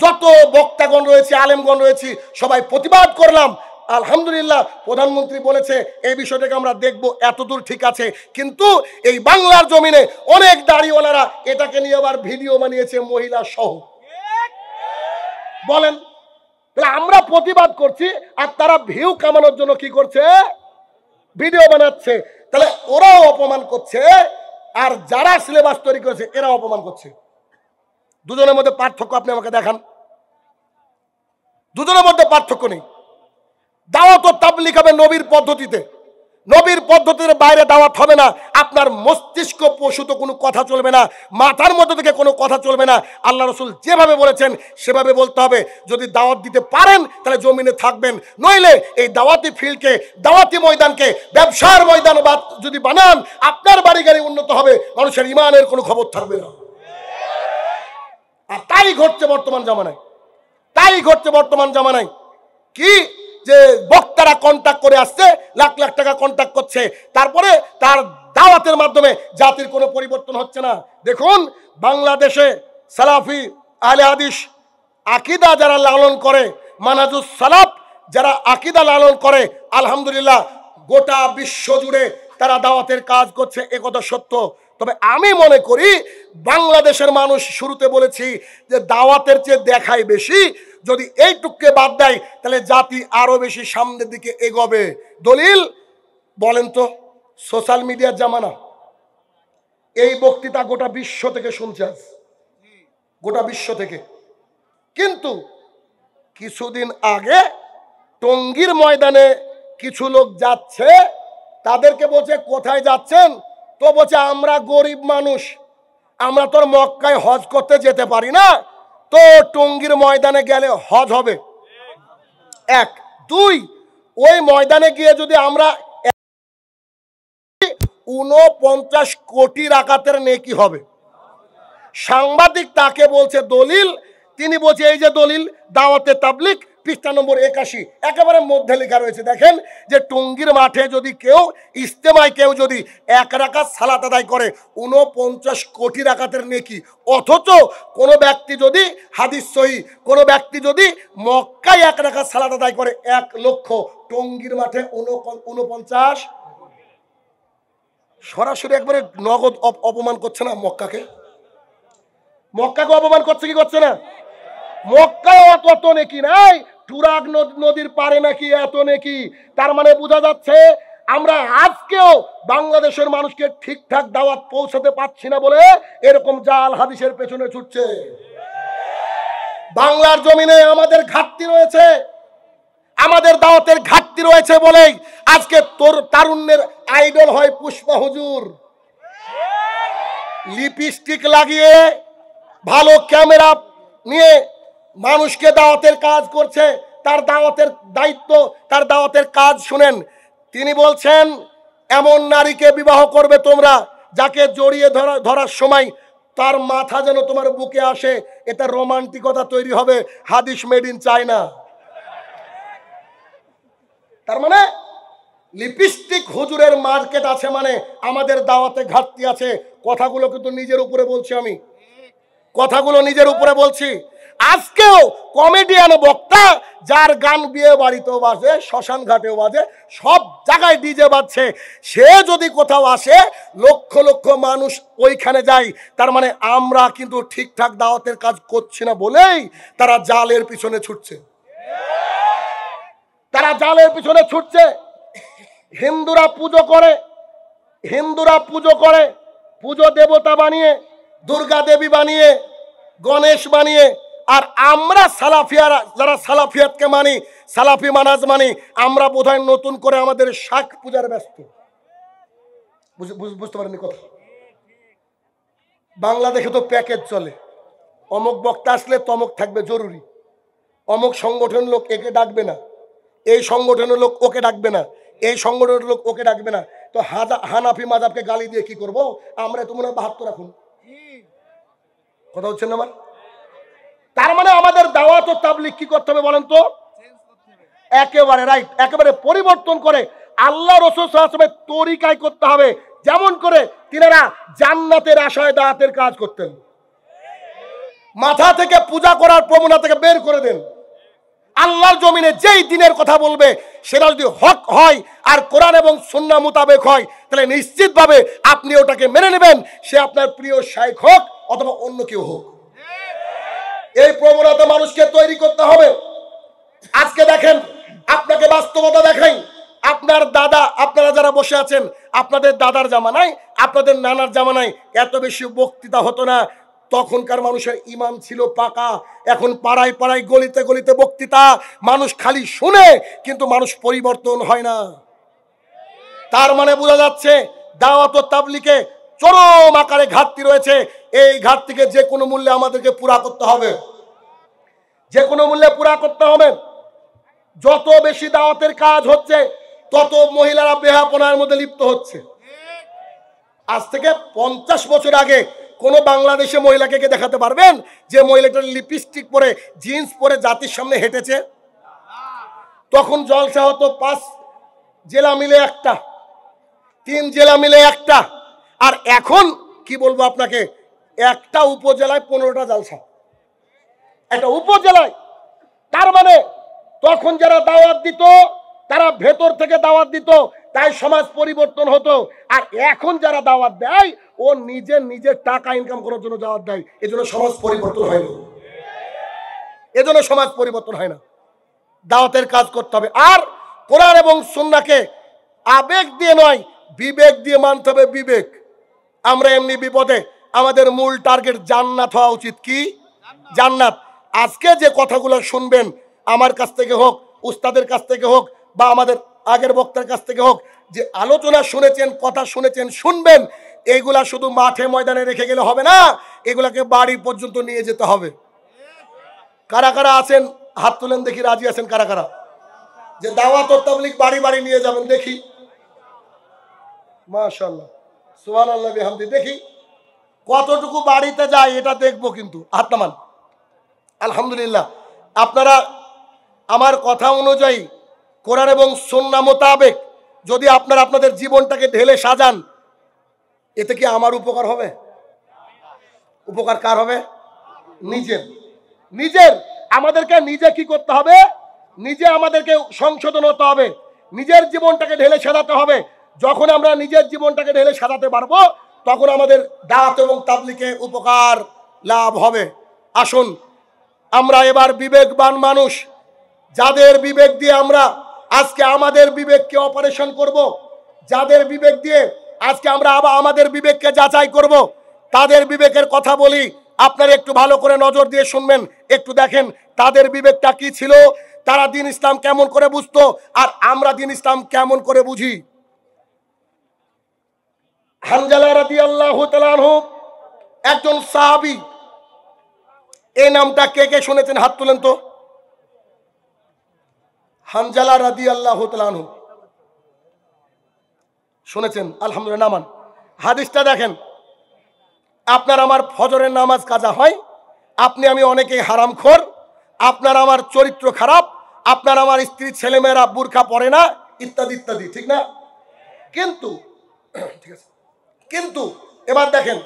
যত বক্তাগণ রয়েছে, আলেমগণ রয়েছি, সবাই প্রতিবাদ করলাম। আলহামদুলিল্লাহ প্রধানমন্ত্রী বলেছে এই বিষয়টাকে আমরা দেখব, এতদূর ঠিক আছে। কিন্তু এই বাংলার জমিনে অনেক দাড়িওয়ালারা এটাকে নিয়ে আবার ভিডিও বানিয়েছে, মহিলা সহ। বলেন তাহলে আমরা প্রতিবাদ করছি আর তারা ভিউ কামানোর জন্য কি করছে? ভিডিও বানাচ্ছে। তাহলে ওরাও অপমান করছে, আর যারা সিলেবাস তৈরি করেছে এরাও অপমান করছে। দুজনের মধ্যে পার্থক্য আপনি আমাকে দেখান। দুজনের মধ্যে পার্থক্য নেই। দাওয়াত ও তাবলীগ হবে নবীর পদ্ধতিতে, নবীর পদ্ধতির বাইরে দাওয়াত হবে না। আপনার মস্তিষ্ক প্রসূত কোনো কথা চলবে না, মাথার মধ্যে থেকে কোনো কথা চলবে না। আল্লাহ রসুল যেভাবে বলেছেন সেভাবে বলতে হবে। যদি দাওয়াত দিতে পারেন তাহলে জমিনে থাকবেন, নইলে এই দাওয়াতি ফিল্ডকে, দাওয়াতি ময়দানকে ব্যবসার ময়দান যদি বানান, আপনার বাড়ি গাড়ি উন্নত হবে, মানুষের ইমানের কোনো খবর থাকবে না। আর তাই ঘটছে বর্তমান জামানায়, তাই ঘটছে বর্তমান জামানায়। কি যে বক্তারা কন্ট্যাক্ট করে আসছে, লাখ লাখ টাকা কন্ট্যাক্ট করছে, তারপরে তার দাওয়াতের মাধ্যমে জাতির কোনো পরিবর্তন হচ্ছে না। দেখুন বাংলাদেশে সালাফি আহলে হাদিস আকীদা যারা লালন করে, মানহাজুস সালাফ যারা আকীদা লালন করে, আলহামদুলিল্লাহ গোটা বিশ্ব জুড়ে তারা দাওয়াতের কাজ করছে, একথা সত্য। তবে আমি মনে করি বাংলাদেশের মানুষ, শুরুতে বলেছি যে দাওয়াতের চেয়ে দেখাই বেশি। যদি এইটুককে বাদ দেয় তাহলে জাতি আরো বেশি সামনের দিকে এগোবে। দলিল বলেন তো? সোশ্যাল মিডিয়ার জামানা। এই বক্তৃতা গোটা বিশ্ব থেকে শুনছে, আজ গোটা বিশ্ব থেকে। কিন্তু কিছুদিন আগে টঙ্গীর ময়দানে কিছু লোক যাচ্ছে, তাদেরকে বলছে কোথায় যাচ্ছেন? তো বলছে আমরা গরিব মানুষ, আমরা তোর মক্কায় হজ করতে যেতে পারি না, তো টঙ্গীর ময়দানে গেলে হজ হবে? এক। দুই, ওই ময়দানে গিয়ে যদি আমরা 49 কোটি রাকাতের নেকি হবে। সাংবাদিক তাকে বলছে দলিল, তিনি বলছে এই যে দলিল, দাওয়াতে তাবলিগ পৃষ্ঠা নম্বর 81, একেবারে মধ্যে লেখা রয়েছে। দেখেন যে টঙ্গীর মাঠে যদি কেউ ইজতেমায় কেউ যদি 1 রাকাত সালাত আদায় করে 49 কোটি রাকাতের নেকি। অথচ কোনো ব্যক্তি যদি, হাদিস সহিহ, কোনো ব্যক্তি যদি মক্কায় 1 রাকাত সালাত আদায় করে 1 লক্ষ, টঙ্গীর মাঠে 49। সরাসরি একবারে নগদ অপমান করছে না মক্কাকে? মক্কাকে অপমান করছে কি করছে না? মক্কায় অত নেকি নাই, টুরাগ নদীর পারে নাকি এত নেকি। তার মানে বোঝা যাচ্ছে আমরা আজকেও বাংলাদেশের মানুষকে ঠিকঠাক দাওয়াত পৌঁছাতে পারছি না বলে এরকম জাল হাদিসের পেছনে ছুটছে। বাংলার জমিনে আমাদের ঘাটতি রয়েছে, আমাদের দাওয়াতের ঘাটতি রয়েছে বলেই আজকে তারুণ্যের আইডল হয় পুষ্পা হুজুর। লিপস্টিক লাগিয়ে ভালো ক্যামেরা নিয়ে মানুষকে দাওয়াতের কাজ করছে। তার দাওয়াতের দায়িত্ব, তার দাওয়াতের কাজ শুনেন। তিনি বলছেন এমন নারীকে বিবাহ করবে তোমরা যাকে জড়িয়ে ধরার সময় তার মাথা যেন তোমার বুকে আসে। এটা রোমান্টিকতা তৈরি হবে, হাদিস মেড ইন চায়না। তার মানে লিপস্টিক হুজুরের মার্কেট আছে, মানে আমাদের দাওয়াতে ঘাটতি আছে। কথাগুলো কিন্তু নিজের উপরে বলছি আমি, কথাগুলো নিজের উপরে বলছি। আজকেও কমেডিয়ান বক্তা যার গান বিয়ে বাড়িতেও বাজে, শ্মশান ঘাটেও বাজে, সব জায়গায় ডিজে বাজছে, সে যদি কোথাও আসে লক্ষ লক্ষ মানুষ ওইখানে যায়। তার মানে আমরা কিন্তু ঠিকঠাক দাওয়াতের কাজ করছি না বলেই তারা জালের পিছনে ছুটছে, তারা জালের পিছনে ছুটছে। হিন্দুরা পুজো করে, পুজো দেবতা বানিয়ে, দুর্গা দেবী বানিয়ে, গণেশ বানিয়ে। আর আমরা সালাফিয়ারা যারা সালাফিয়াতকে মানি, সালাফি মানাজ মানি, আমরা বোধহয় নতুন করে আমাদের শাক পূজার ব্যস্ত। বুঝতে পারেননি কথা? বাংলাদেশে তো প্যাকেজ চলে, অমুক বক্তা আসলে তমক থাকবে জরুরি, অমুক সংগঠনের লোক একে ডাকবে না, এই সংগঠনের লোক ওকে ডাকবে না, এই সংগঠনের লোক ওকে ডাকবে না। তো হানাফি মাযহাবকে গালি দিয়ে কি করব আমরা? তো মনে হয় 72 রাখুন, কথা হচ্ছে না আমার? তার মানে আমাদের দাওয়াত ও তাবলীগ কি করতে হবে বলেন তো? একেবারে রাইট, একেবারে পরিবর্তন করে আল্লাহ রাসূল সাল্লাল্লাহু আলাইহি ওয়াসাল্লামের তরিকায় করতে হবে। যেমন করে তিনারা জান্নাতের আশায় দাওয়াতের কাজ করতেন। মাথা থেকে পূজা করার প্রবণতা থেকে বের করে দেন। আল্লাহর জমিনে যেই দিনের কথা বলবে সেটা যদি হক হয় আর কোরআন এবং সুন্নাহ মোতাবেক হয়, তাহলে নিশ্চিতভাবে আপনি ওটাকে মেনে নেবেন, সে আপনার প্রিয় শাইখ হোক অথবা অন্য কেউ হোক। এই প্রবণতা মানুষকে তৈরি করতে হবে। আজকে দেখেন, আপনাকে বাস্তবতা দেখাই। আপনার দাদা, আপনারা যারা বসে আছেন, আপনাদের দাদার জামানায়, আপনাদের নানার জামানায় এত বেশি বক্তৃতা হতো না। তখনকার মানুষের ঈমান ছিল পাকা। এখন পাড়ায় পাড়ায়, গলিতে গলিতে বক্তৃতা, মানুষ খালি শুনে কিন্তু মানুষ পরিবর্তন হয় না। তার মানে বোঝা যাচ্ছে দাওয়াত ও তাবলীগে চরম আকারে ঘাটতি রয়েছে। এই ঘাটতিকে যে কোনো মূল্যে আমাদেরকে পুরা করতে হবে, যে কোনো মূল্যে পুরা করতে হবে। যত বেশি দাওয়াতের কাজ হচ্ছে তত মহিলারা বেহাপনার মধ্যে লিপ্ত হচ্ছে। আজ থেকে 50 বছর আগে কোন বাংলাদেশে মহিলাকে কে দেখাতে পারবেন যে মহিলাটা লিপস্টিক পরে, জিন্স পরে জাতির সামনে হেঁটেছে? তখন জলসা হতো 5 জেলা মিলে একটা, 3 জেলা মিলে একটা। আর এখন কি বলবো আপনাকে, একটা উপজেলায় 15টা জলসা, একটা উপজেলায়। তার মানে তখন যারা দাওয়াত দিত তারা ভেতর থেকে দাওয়াত দিত, তাই সমাজ পরিবর্তন হতো। আর এখন যারা দাওয়াত দেয় ও নিজের টাকা ইনকাম করার জন্য দাওয়াত দেয়, এজন্য সমাজ পরিবর্তন হয় না, এজন্য সমাজ পরিবর্তন হয় না। দাওয়াতের কাজ করতে হবে। আর কোরআন এবং সুন্নাহকে আবেগ দিয়ে নয়, বিবেক দিয়ে মানতে হবে। বিবেক। আমরা এমনি বিপদে, আমাদের মূল টার্গেট জান্নাত হওয়া উচিত। কি? জান্নাত। আজকে যে কথাগুলো শুনবেন, আমার কাছ থেকে হোক, উস্তাদের কাছ থেকে হোক, বা আমাদের আগের বক্তার কাছ থেকে হোক, যে আলোচনা শুনেছেন, কথা শুনেছেন, শুনবেন, এইগুলা শুধু মাঠে ময়দানে রেখে গেলে হবে না, এগুলাকে বাড়ি পর্যন্ত নিয়ে যেতে হবে। কারা কারা আছেন হাত তুলেন দেখি, রাজি আছেন কারা কারা যে দাওয়াত ও তাবলীগ বাড়ি বাড়ি নিয়ে যাবেন? দেখি, মাশাআল্লাহ, সুবহানাল্লাহ বিহামদি। দেখি কতটুকু বাড়িতে যায় এটা দেখবো, কিন্তু হাত নামান। আলহামদুলিল্লাহ, আপনারা আমার কথা অনুযায়ী কোরআন এবং সুন্নাহ মোতাবেক যদি আপনারা আপনাদের জীবনটাকে ঢেলে সাজান, এতে কি আমার উপকার হবে? উপকার কার হবে? নিজের। নিজের আমাদেরকে নিজে কি করতে হবে? নিজে আমাদেরকে সংশোধন হতে হবে, নিজের জীবনটাকে ঢেলে সাজাতে হবে। যখন আমরা নিজের জীবনটাকে ঢেলে সাজাতে পারবো, তখন আমাদের দাওয়াত এবং তাবলীগে উপকার লাভ হবে। আসুন আমরা এবার বিবেকবান মানুষ, যাদের বিবেক দিয়ে আমরা আজকে আমাদের বিবেককে অপারেশন করব, যাদের বিবেক দিয়ে আজকে আমরা আবার আমাদের বিবেককে যাচাই করব, তাদের বিবেকের কথা বলি। আপনারা একটু ভালো করে নজর দিয়ে শুনবেন, একটু দেখেন তাদের বিবেকটা কি ছিল, তারা দ্বীন ইসলাম কেমন করে বুঝতো, আর আমরা দ্বীন ইসলাম কেমন করে বুঝি। হানজালা রাদিয়াল্লাহু তাআলা আনহু একজন সাহাবী। এই নামটা কে কে শুনেছেন? হাত তুলেন তো। হানজালা রাদিয়াল্লাহু তাআলা আনহু শুনেছেন? আলহামদুলিল্লাহ, নামান। হাদিসটা দেখেন, আপনার আমার ফজরের নামাজ কাজা হয়, আপনি আমি অনেকেই হারামখোর, আপনার আমার চরিত্র খারাপ, আপনার আমার স্ত্রী ছেলেমেয়েরা বুরকা পরে না, ইত্যাদি ইত্যাদি, ঠিক না? কিন্তু ঠিক আছে, কিন্তু এবার দেখেন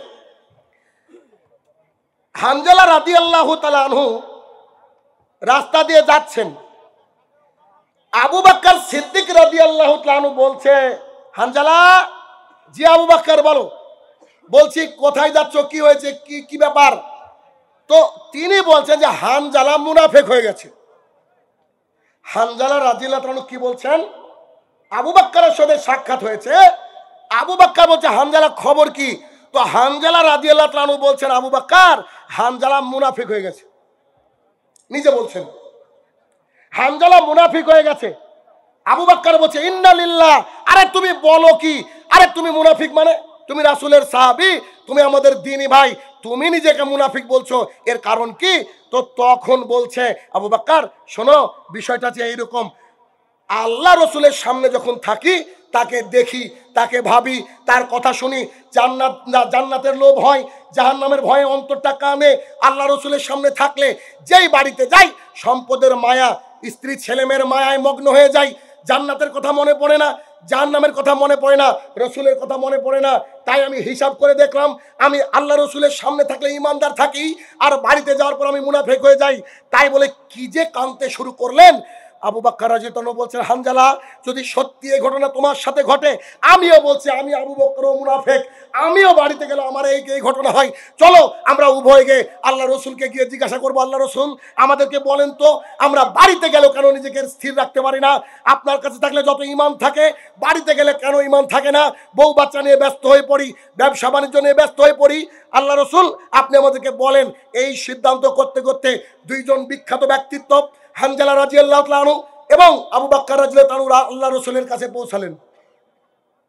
হানজালা রাদিয়াল্লাহু তাআলা আনহু রাস্তা দিয়ে যাচ্ছেন, আবু বকর সিদ্দিক রাদিয়াল্লাহু তাআলা আনহু বলছে, হানজালা। জি আবু বকর বলো। বলছি কোথায় যাচ্ছ, কি হয়েছে, কি কি ব্যাপার? তো তিনি বলছেন যে হানজালা মুনাফিক হয়ে গেছে। হানজালা রাদিয়াল্লাহু তাআলা আনহু কি বলছেন? আবু বকরের সাথে সাক্ষাৎ হয়েছে, আবু বকর বলছে হানজালা খবর কি? তো হানজালা রাদিয়াল্লাহু তাআলা আনহু বলছেন, আবু বকর হানজালা মুনাফিক হয়ে গেছে। নিজে বলছেন হানজালা মুনাফিক হয়ে গেছে। আবু বকর বলছে ইন্না লিল্লাহ। আরে তুমি বলো কি? আরে তুমি মুনাফিক মানে? তুমি রাসূলের সাহাবী, তুমি আমাদের দ্বীনি ভাই, তুমি নিজেকে মুনাফিক বলছো, এর কারণ কি? তো তখন বলছে আবু বকর, শোনো বিষয়টা যে এইরকম, আল্লাহ রসুলের সামনে যখন থাকি, তাকে দেখি, তাকে ভাবি, তার কথা শুনি, জান্নাতের লোভ হয়, জাহান্নামের ভয়ে অন্তরটা কানে। আল্লাহ রসুলের সামনে থাকলে যেই বাড়িতে যাই, সম্পদের মায়া, স্ত্রী ছেলেমেয়ের মায়ায় মগ্ন হয়ে যাই, জান্নাতের কথা মনে পড়ে না, জাহান্নামের কথা মনে পড়ে না, রসুলের কথা মনে পড়ে না। তাই আমি হিসাব করে দেখলাম, আমি আল্লাহ রসুলের সামনে থাকলে ইমানদার থাকি, আর বাড়িতে যাওয়ার পর আমি মুনাফিক হয়ে যাই। তাই বলে কি যে কাঁদতে শুরু করলেন। আবু বকর রাদিয়াল্লাহু তাআলা বলছেন, হানজালা যদি সত্যি এই ঘটনা তোমার সাথে ঘটে, আমিও বলছি আমি আবু বকরও মুনাফিক, আমিও বাড়িতে গেলে আমার এই ঘটনা হয়, চলো আমরা উভয় গিয়ে আল্লাহ রসুলকে গিয়ে জিজ্ঞাসা করবো, আল্লাহ রসুল আমাদেরকে বলেন তো, আমরা বাড়িতে গেলেও কেন নিজেকে স্থির রাখতে পারি না? আপনার কাছে থাকলে যত ঈমান থাকে, বাড়িতে গেলে কেন ঈমান থাকে না? বউ বাচ্চা নিয়ে ব্যস্ত হয়ে পড়ি, ব্যবসা বাণিজ্য নিয়ে ব্যস্ত হয়ে পড়ি। আল্লাহ রসুল আপনি আমাদেরকে বলেন। এই সিদ্ধান্ত করতে করতে দুইজন বিখ্যাত ব্যক্তিত্ব হানজালা রাদিয়াল্লাহু তাআলা আনহু এবং আবু বকর রাদিয়াল্লাহু তাআলা আনহু আল্লাহ রসুলের কাছে পৌঁছালেন।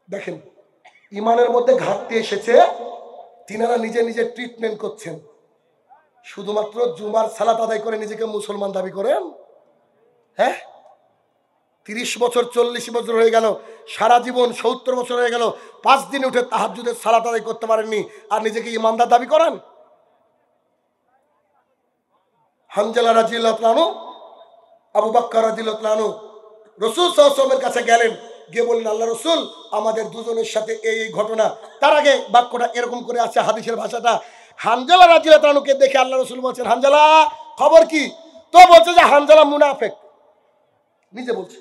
দেখেন ইমানের মধ্যে ঘাটতি এসেছে, তিনারা নিজে নিজে ট্রিটমেন্ট করছেন। শুধুমাত্র জুমার সালাত আদায় করে নিজেকে মুসলমান দাবি করেন? হ্যাঁ, 30 বছর 40 বছর হয়ে গেল, সারা জীবন 70 বছর হয়ে গেল, 5 দিন উঠে তাহাজ্জুদের সালাত আদায় করতে পারেননি, আর নিজেকে ইমানদার দাবি করেন? হানজালা রাদিয়াল্লাহু তাআলা আনহু আবু বকর রাদিয়াল্লাহু তাআলা আনহু রাসূল সাল্লাল্লাহু আলাইহি ওয়াসাল্লামের কাছে গেলেন, গিয়ে বললেন, আল্লাহ রসুল আমাদের দুজনের সাথে এই ঘটনা। তার আগে বাক্যটা এরকম করে আছে, হাদিসের ভাষাটা। হানজালা রাদিয়াল্লাহু তাআলা আনহুকে দেখে আল্লাহ রসুল বলছেন, হানজালা খবর কি? তো বলছে যে হানজালা মুনাফিক, নিজে বলছে।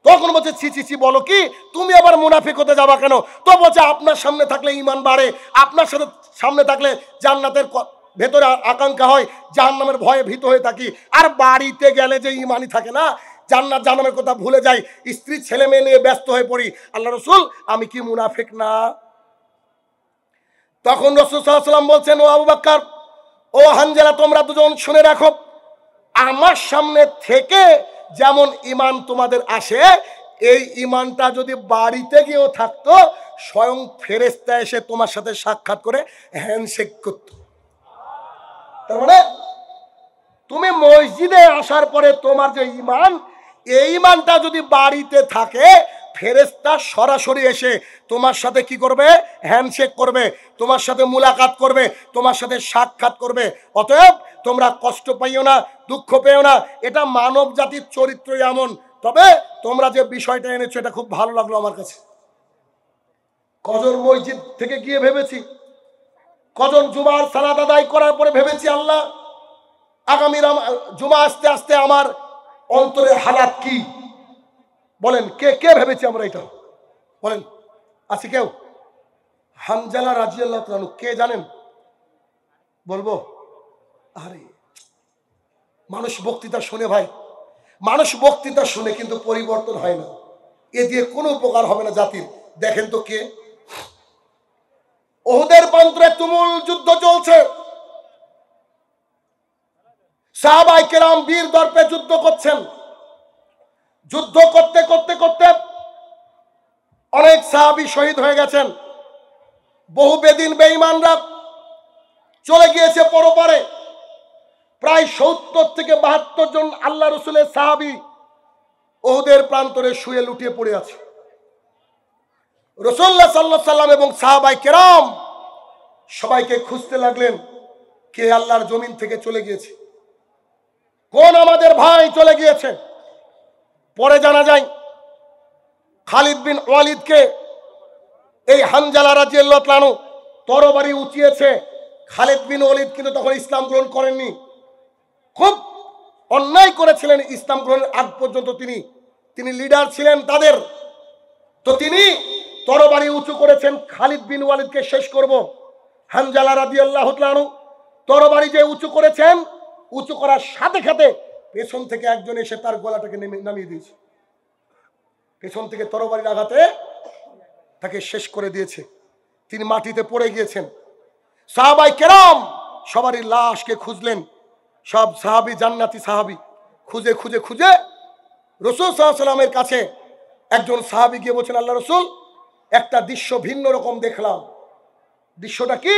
তখন বলছে ছি ছি ছি, বলো কি? তুমি আবার মুনাফিক হতে যাবা কেন? তো বলছে আপনার সামনে থাকলে ঈমান বাড়ে, আপনার সাথে সামনে থাকলে জান্নাতের ভেতরে আকাঙ্ক্ষা হয়, জাহান্নামের ভয়ে ভীত হয়ে থাকি, আর বাড়িতে গেলে যে ঈমানই থাকে না, জান্নাত জাহান্নামের কথা ভুলে যাই, স্ত্রী ছেলে মেয়ে নিয়ে ব্যস্ত হয়ে পড়ি। আল্লাহ রসুল আমি কি মুনাফিক না? তখন রাসূল সাল্লাল্লাহু আলাইহি ওয়াসাল্লাম বলছেন, ও আবু বকর, ও হানজালা, তোমরা দুজন শুনে রাখো, আমার সামনে থেকে যেমন ঈমান তোমাদের আসে, এই ঈমানটা যদি বাড়িতে গিয়েও থাকতো, স্বয়ং ফেরেশতা এসে তোমার সাথে সাক্ষাৎ করে হ্যান্ডশেক করত। তার মানে তুমি মসজিদে আসার পরে তোমার যে ঈমান, এই ঈমানটা যদি বাড়িতে থাকে, ফেরেশতা সরাসরি এসে তোমার সাথে কি করবে? হ্যান্ডশেক করবে, তোমার সাথে মুলাকাত করবে, তোমার সাথে সাক্ষাৎ করবে। অতএব তোমরা কষ্ট পাইও না, দুঃখ পেও না, এটা মানব জাতির চরিত্র এমন। তবে তোমরা যে বিষয়টা এনেছো এটা খুব ভালো লাগলো আমার কাছে। কজন মসজিদ থেকে গিয়ে ভেবেছি, কজন জুমার সালাত আদায় করার পরে ভেবেছি আল্লাহ আগামী জুমা আসতে আসতে আমার অন্তরের হালাত কি? বলেন কে কে ভেবেছি আমরা এটা? বলেন আছে কেউ? হানজালা রাদিয়াল্লাহু তাআলা কে জানেন? বলবো? আরে মানুষ বক্তৃতা শুনে ভাই, মানুষ বক্তৃতা শুনে কিন্তু পরিবর্তন হয় না, এ দিয়ে কোনো উপকার হবে না জাতির। দেখেন তো কে? উহুদের প্রান্তরে তুমুল যুদ্ধ চলছে, সাহাবায়ে কেরাম বীর দর্পে যুদ্ধ করছেন। যুদ্ধ করতে করতে করতে অনেক সাহাবী শহীদ হয়ে গেছেন। বহু বেদিন বেঈমানরা চলে গিয়েছে পরপারে। প্রায় ৭০ থেকে ৭২ জন আল্লাহ রাসূলের সাহাবী উহুদের প্রান্তরে শুয়ে লুটিয়ে পড়ে আছে। রাসূলুল্লাহ সাল্লাল্লাহু আলাইহি সাল্লাম এবং সাহাবায়ে কেরাম সবাইকে খুঁজতে লাগলেন, কে আল্লাহর জমিন থেকে চলে গিয়েছে, কোন আমাদের ভাই চলে গিয়েছে। পরে জানা যায় খালিদ বিন ওয়ালিদকে এই হানজালা রাদিয়াল্লাহু তাআলা আনহু তরবারি উঁচিয়েছে। খালিদ বিন ওয়ালিদ কিন্তু তখন ইসলাম গ্রহণ করেননি, খুব অন্যায় করেছিলেন। ইসলাম গ্রহণের আগ পর্যন্ত তিনি লিডার ছিলেন তাদের। তো তিনি তরবারি উঁচু করেছেন, খালিদ বিন ওয়ালিদকে শেষ করব। হানজালা রাদিয়াল্লাহু তাআলা আনহু তরবারি যে উঁচু করেছেন, উঁচু করার সাথে সাথে পেছন থেকে একজন এসে তার গলাটাকে নামিয়ে দিয়েছে। পেছন থেকে তরবারির আঘাতে তাকে শেষ করে দিয়েছে, তিনি মাটিতে পড়ে গিয়েছেন। সাহাবায়ে কেরাম সবারই লাশকে খুঁজলেন, সব সাহাবী জান্নাতি সাহাবী খুঁজে খুঁজে খুঁজে রাসূল সাল্লাল্লাহু আলাইহি ওয়াসাল্লামের কাছে একজন সাহাবী গিয়ে বলছেন, আল্লাহ রাসূল, একটা দৃশ্য ভিন্ন রকম দেখলাম। দৃশ্যটা কি?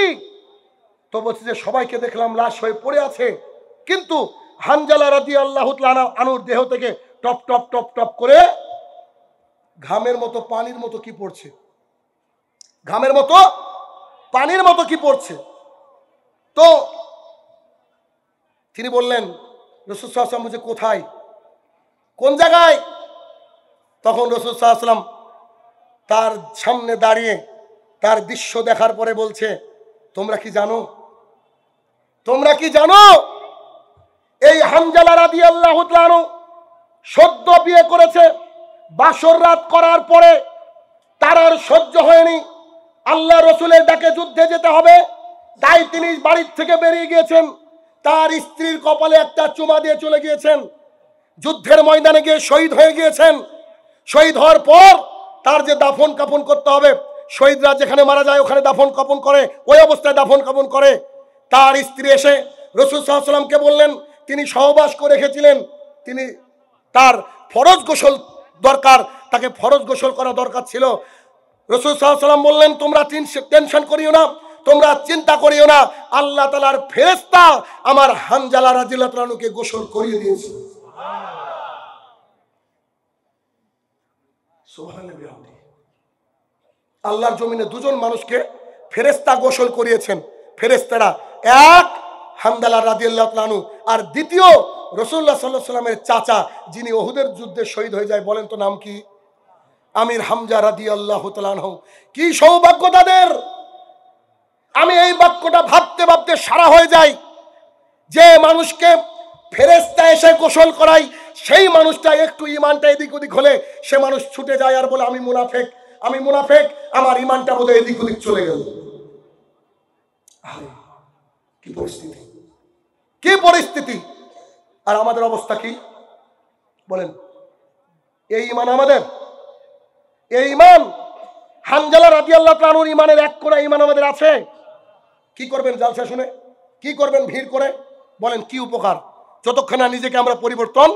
তো বলছে যে সবাইকে দেখলাম লাশ হয়ে পড়ে আছে, কিন্তু হানজালা রাদিয়াল্লাহু তাআলা আনহুর দেহ থেকে টপ টপ টপ টপ করে ঘামের মতো পানির মতো কি পড়ছে, ঘামের মতো পানির মতো কি পড়ছে। তো তিনি বললেন, রাসূল সাল্লাল্লাহু আলাইহি ওয়াসাল্লাম বলছে কোথায়, কোন জায়গায়? তখন রাসূল সাল্লাল্লাহু আলাইহি ওয়াসাল্লাম তার সামনে দাঁড়িয়ে তার দৃশ্য দেখার পরে বলছে, তোমরা কি জানো, তোমরা কি জানো এই হানজালা রাদিয়াল্লাহু তাআলা আনহু সদ্য বিয়ে করেছে, বাসর রাত করার পরে তার আর সহ্য হয়নি, আল্লাহ রসুলের ডাকে যুদ্ধে যেতে হবে, তাই তিনি বাড়ির থেকে বেরিয়ে গিয়েছেন। তার স্ত্রীর কপালে একটা চুমা দিয়ে চলে গিয়েছেন, যুদ্ধের ময়দানে গিয়ে শহীদ হয়ে গিয়েছেন। শহীদ হওয়ার পর তার যে দাফন কাফন করতে হবে, শহীদরা যেখানে মারা যায় ওখানে দাফন কাফন করে, ওই অবস্থায় দাফন কাফন করে। তার স্ত্রী এসে রাসূল সাল্লাল্লাহু আলাইহি ওয়াসাল্লামকে বললেন, তিনি সহবাস করে রেখেছিলেন, তিনি তার ফরজ গোসল দরকার, তাকে ফরজ গোসল করা দরকার ছিল। রাসূল সাল্লাল্লাহু আলাইহি ওয়াসাল্লাম বললেন, তোমরা টেনশন করিও না, তোমরা চিন্তা করিও না, আল্লাহ তাআলার ফেরেশতা আমার হানজালা রাদিয়াল্লাহু তাআলা আনহুকে গোসল করিয়ে দিয়েছে। সুবহানাল্লাহ। আল্লাহর জমিনে দুজন মানুষকে ফেরেশতা গোসল করিয়েছেন। ফেরেশতারা এক হানজালা রাদিয়াল্লাহু তাআলা আনহু, আর দ্বিতীয় রাসূলুল্লাহ সাল্লাল্লাহু আলাইহি ওয়াসাল্লামের চাচা, যিনি উহুদের যুদ্ধে শহীদ হয়ে যায়। বলেন তো নাম কি? আমির হামজা রাদিয়াল্লাহু তাআলা আনহু। কি সৌভাগ্য তাদের! আমি এই বাক্যটা ভাবতে ভাবতে সারা হয়ে যাই, যে মানুষকে ফেরেশতা এসে গোসল করায়, সেই মানুষটা একটু ঈমানটা এদিক ওদিক হলে সে মানুষ ছুটে যায় আর বলে আমি মুনাফিক, আমি মুনাফিক, আমার ঈমানটা বোধহয় এদিক ওদিক চলে গেল। কি পরিস্থিতি, কি পরিস্থিতি! আর আমাদের অবস্থা কি বলেন? এই ঈমান আমাদের, এই ঈমান হানজালা রাদিয়াল্লাহু তাআলা আনহুর ঈমানের এক কোণা ঈমান আমাদের আছে। কি করবেন জালসা শুনে, কি করবেন ভিড় করে? বলেন কি উপকার, যতক্ষণ না নিজেকে আমরা পরিবর্তন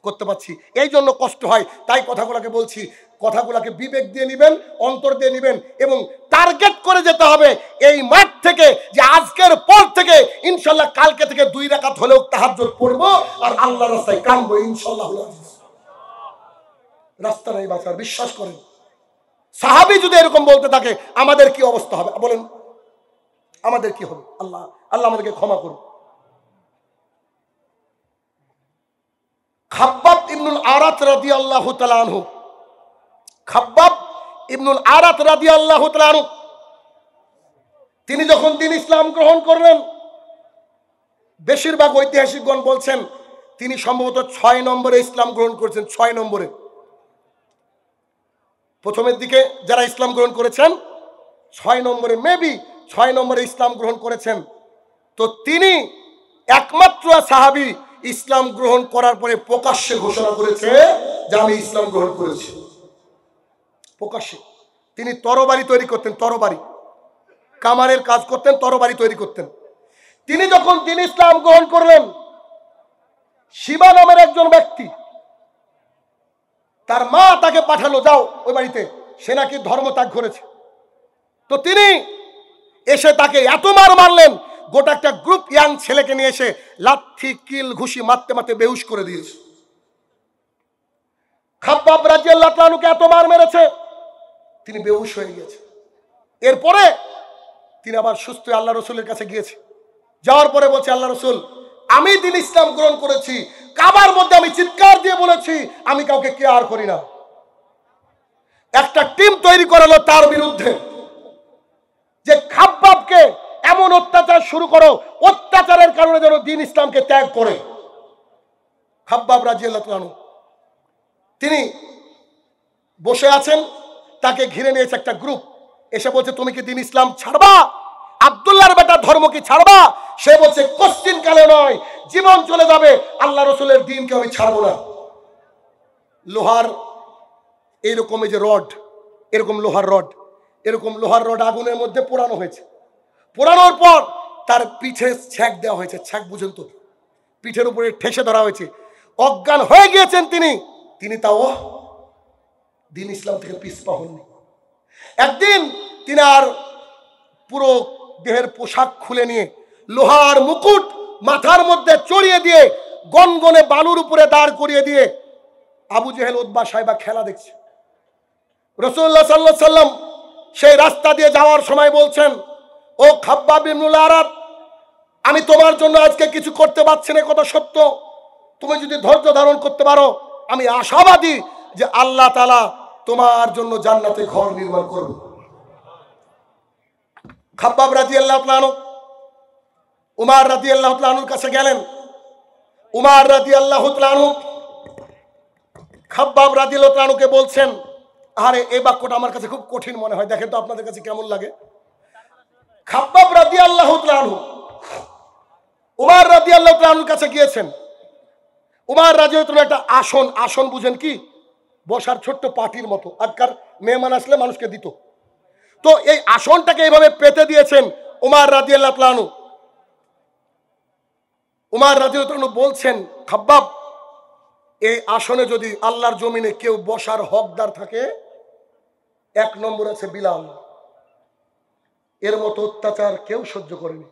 করতে পারছি। এই জন্য কষ্ট হয়, তাই কথাগুলোকে বলছি। কথাগুলোকে বিবেক দিয়ে নেবেন, অন্তর দিয়ে নেবেন এবং টার্গেট করে যেতে হবে এই মাঠ থেকে যে আজকের পর থেকে ইনশাল্লাহ কালকে থেকে 2 রাকাত হলেও তাহাজ্জুদ পড়বো আর আল্লাহর রাস্তায় কামবো ইনশাল্লাহ। রাস্তা নেই বাঁচার, বিশ্বাস করেন। সাহাবী যদি এরকম বলতে থাকে আমাদের কি অবস্থা হবে বলেন, আমাদের কি হবে? আল্লাহ আল্লাহ আমাদেরকে ক্ষমা করুন। খাব্বাব ইবনুল আরাত রাদিয়াল্লাহু তাআলা আনহু, খাব্বাব ইবনুল আরাত রাদিয়াল্লাহু তাআলা আনহু তিনি যখন দ্বীন ইসলাম গ্রহণ করলেন, বেশিরভাগ ঐতিহাসিকগণ বলছেন তিনি সম্ভবত 6 নম্বরে ইসলাম গ্রহণ করেছেন। 6 নম্বরে, প্রথমের দিকে যারা ইসলাম গ্রহণ করেছেন 6 নম্বরে, মেবি 6 নম্বরে ইসলাম গ্রহণ করেছেন। তো তিনি একমাত্র সাহাবী ইসলাম গ্রহণ করার পরে প্রকাশ্যে ঘোষণা করেছে যে আমি ইসলাম গ্রহণ করেছি। প্রকাশ্যে। তিনি তরবারি তৈরি করতেন, তরবারি, কামারের কাজ করতেন, তরবারি তৈরি করতেন। তিনি যখন দ্বীন ইসলাম গ্রহণ করলেন, শিবা নামের একজন ব্যক্তি, তার মা তাকে পাঠালো যাও ওই বাড়িতে, সে নাকি ধর্মত্যাগ করেছে। তো তিনি এসে তাকে এত মার মারলেন, গোটা একটা গ্রুপ ইয়াং ছেলেকে নিয়ে এসে লাথি কিল ঘুষি মারতে মারতে বেহুশ করে দিয়েছে। খাব্বাব রাদিয়াল্লাহু তাআলা আনহুকে এত মার মেরেছে তিনি বেহুশ হয়ে গেছে। এরপরে তিনি আবার সুস্থ হয়ে আল্লাহ রসুলের কাছে গিয়েছে। যাওয়ার পরে বলছে আল্লাহ রসুল আমি দ্বীন ইসলাম গ্রহণ করেছি, কাবার মধ্যে আমি চিৎকার দিয়ে বলেছি আমি কাউকে কেয়ার করি না। একটা টিম তৈরি করালো তার বিরুদ্ধে যে খাব্বাবকে এমন অত্যাচার শুরু করো, অত্যাচারের কারণে যেন দ্বীন ইসলামকে ত্যাগ করে। খাব্বাব রাদিয়াল্লাহু তাআলা আনহু তিনি বসে আছেন, তাকে ঘিরে নিয়েছে একটা গ্রুপ, এসে বলছে তুমি কি দ্বীন ইসলাম ছাড়বা? আব্দুল্লাহর বেটা ধর্ম কি ছাড়বা? সে বলছে কোশ্চিন কালে নয়, জীবন চলে যাবে, আল্লাহ রসুলের দ্বীনকে আমি ছাড়বো না। লোহার এইরকম এই যে রড, এরকম লোহার রড, এরকম লোহার রড আগুনের মধ্যে পোড়ানো হয়েছে। পোড়ানোর পর তার পিঠে ছ্যাঁক দেওয়া হয়েছে, ছ্যাঁক বুঝেন তো, পিঠের উপরে ঠেসে ধরা হয়েছে। অজ্ঞান হয়ে গিয়েছেন তিনি, তিনি তাও দ্বীন ইসলাম থেকে পিছপা হননি। একদিন তিনি আর পুরো দেহের পোশাক খুলে নিয়ে লোহার মুকুট মাথার মধ্যে চড়িয়ে দিয়ে গনগনে বালুর উপরে দাঁড় করিয়ে দিয়ে আবু জেহেল উতবা সাইবা খেলা দেখছে। রাসূলুল্লাহ সাল্লাল্লাহু আলাইহি সাল্লাম সেই রাস্তা দিয়ে যাওয়ার সময় বলছেন ও খাব্বাব ইবনুল আরাত, আমি তোমার জন্য আজকে কিছু করতে পারছি না, কত সত্য, তুমি যদি ধৈর্য ধারণ করতে পারো আমি আশাবাদী যে আল্লাহ তাআলা তোমার জন্য জান্নাতে ঘর নির্মাণ করবে। খাব্বাব রাদিয়াল্লাহু তাআলা আনহু উমর রাদিয়াল্লাহু তাআলা আনহুর কাছে গেলেন। উমর রাদিয়াল্লাহু তাআলা আনহু খাব্বাব রাদিয়াল্লাহু তাআলা আনহুকে বলছেন, আরে এই বাক্যটা আমার কাছে খুব কঠিন মনে হয়, দেখেন তো আপনাদের কাছে কেমন লাগে। খাব্বাব রাদিয়াল্লাহু তাআলা আনহু উমর রাদিয়াল্লাহু তাআলা আনহুর কাছে গিয়েছেন। উমর রাদিয়াল্লাহু তাআলা একটা আসন, আসন বুঝেন কি, বসার ছোট্ট পাটির মতো, আজকাল মেহমান আসলে মানুষকে দিত, তো এই আসনটাকে এইভাবে পেতে দিয়েছেন উমর রাদিয়াল্লাহু তাআলা আনহু। উমর রাদিয়াল্লাহু তাআলা আনহু বলছেন, খাব্বাব এই আসনে যদি আল্লাহর জমিনে কেউ বসার হকদার থাকে, 1 নম্বর আছে বিলাল। এর মতো অত্যাচার কেউ সহ্য করেনি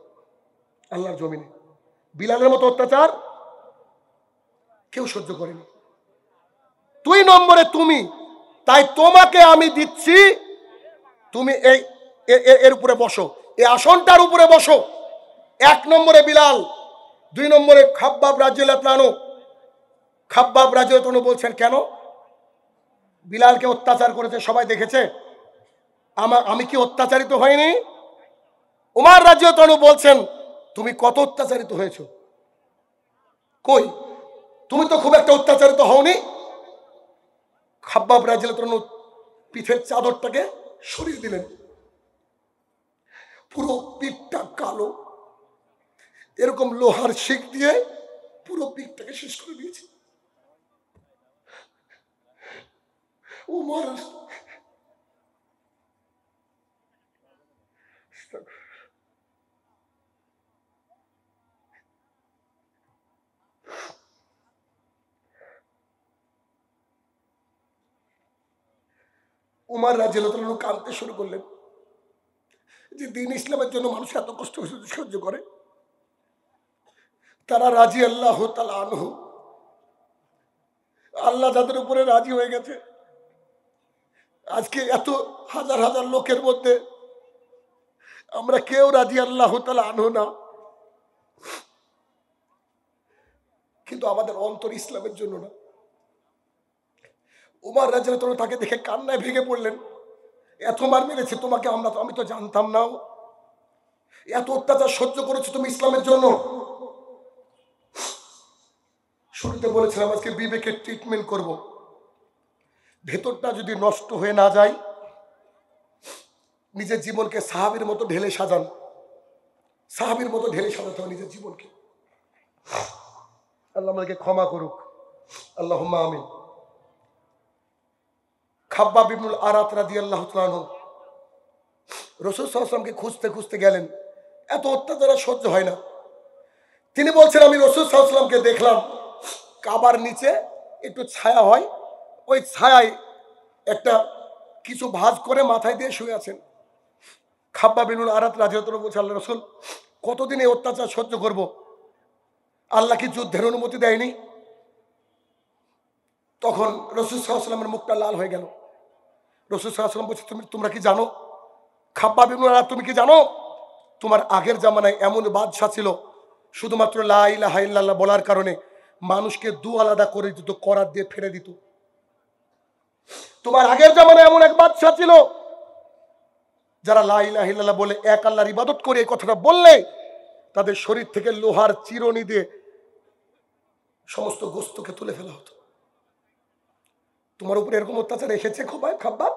আল্লাহর জমিনে, বিলালের মতো অত্যাচার কেউ সহ্য করেনি। 2 নম্বরে তুমি, তাই তোমাকে আমি দিচ্ছি, তুমি এই এর উপরে বসো, এই আসনটার উপরে বসো। 1 নম্বরে বিলাল, 2 নম্বরে খাব্বাব রাদিয়াল্লাহু তাআলা আনহু। খাব্বাব রাদিয়াল্লাহু তাআলা আনহু বলছেন কেন? বিলালকে অত্যাচার করেছে সবাই দেখেছে, আমি কি অত্যাচারিত হইনি? উমর রাদিয়াল্লাহু তাআলা আনহু বলছেন তুমি কত অত্যাচারিত হয়েছো? কই, তুমি তো খুব একটা অত্যাচারিত হওনি। খাব্বাব রাদিয়াল্লাহু তাআলা আনহু পিঠের চাদরটাকে সরিয়ে দিলেন, পুরো পিঠটা কালো, এরকম লোহার শিক দিয়ে পুরো পিঠটাকে শেষ করে দিয়েছে। উমর উমর রাদিয়াল্লাহু তাআলা কাঁদতে শুরু করলেন যে দ্বীন ইসলামের জন্য মানুষ এত কষ্ট সহ্য করে। তারা রাদিয়াল্লাহু তাআলা আনহু, আল্লাহ যাদের উপরে রাজি হয়ে গেছে, আজকে এত হাজার হাজার লোকের মধ্যে আমরা কেউ রাদিয়াল্লাহু তাআলা আনহু না, কিন্তু আমাদের অন্তর ইসলামের জন্য না। উমর রাদিয়াল্লাহু তাআলা তাকে দেখে কান্নায় ভেঙে পড়লেন, এত মার মেরেছে তোমাকে, আমি তো জানতাম না, এত অত্যাচার সহ্য করেছো তুমি ইসলামের জন্য। শুরুতে বলেছিলাম আজকে বিবেকের ট্রিটমেন্ট করব, ভেতরটা যদি নষ্ট হয়ে না যায়, নিজের জীবনকে সাহাবীর মতো ঢেলে সাজান, সাহাবীর মতো ঢেলে সাজাতে হবে নিজের জীবনকে। আল্লাহ আমাদেরকে ক্ষমা করুক, আল্লাহুম্মা আমিন। খাব্বাব ইবনুল আরাত রাদিয়াল্লাহু তাআলা আনহু রাসূল সাল্লাল্লাহু আলাইহি ওয়াসাল্লামকে খুঁজতে খুঁজতে গেলেন, এত অত্যাচার সহ্য হয় না। তিনি বলছেন আমি রাসূল সাল্লাল্লাহু আলাইহি ওয়াসাল্লামকে দেখলাম কাবার নিচে একটু ছায়া হয়, ওই ছায়ায় একটা কিছু ভাঁজ করে মাথায় দিয়ে শুয়ে আছেন। খাব্বাব ইবনুল আরাত রাদিয়াল্লাহু তাআলা বলছেন, আল্লাহর রাসূল কতদিন এই অত্যাচার সহ্য করব? আল্লাহ কি যুদ্ধের অনুমতি দেয়নি? তখন রাসূল সাল্লাল্লাহু আলাইহি ওয়াসাল্লামের মুখটা লাল হয়ে গেল। রাসূল সাল্লাল্লাহু আলাইহি ওয়াসাল্লাম বলছে, তোমরা কি জানো খাব্বাব ইবনুল আরাত, তুমি কি জানো তোমার আগের জামানায় এমন বাদশা ছিল শুধুমাত্র লা ইলাহা ইল্লাল্লাহ বলার কারণে মানুষকে দু আলাদা করে দিত, করাত দিয়ে ফেলে দিত। তোমার আগের জামানায় এমন এক বাদশা ছিল যারা লা ইলাহা ইল্লাল্লাহ বলে এক আল্লাহর ইবাদত করে এই কথাটা বললে তাদের শরীর থেকে লোহার চিরুনি দিয়ে সমস্ত গোস্তকে তুলে ফেলা হতো। তোমার উপরে এরকম অত্যাচার এসেছে খাব্বাব?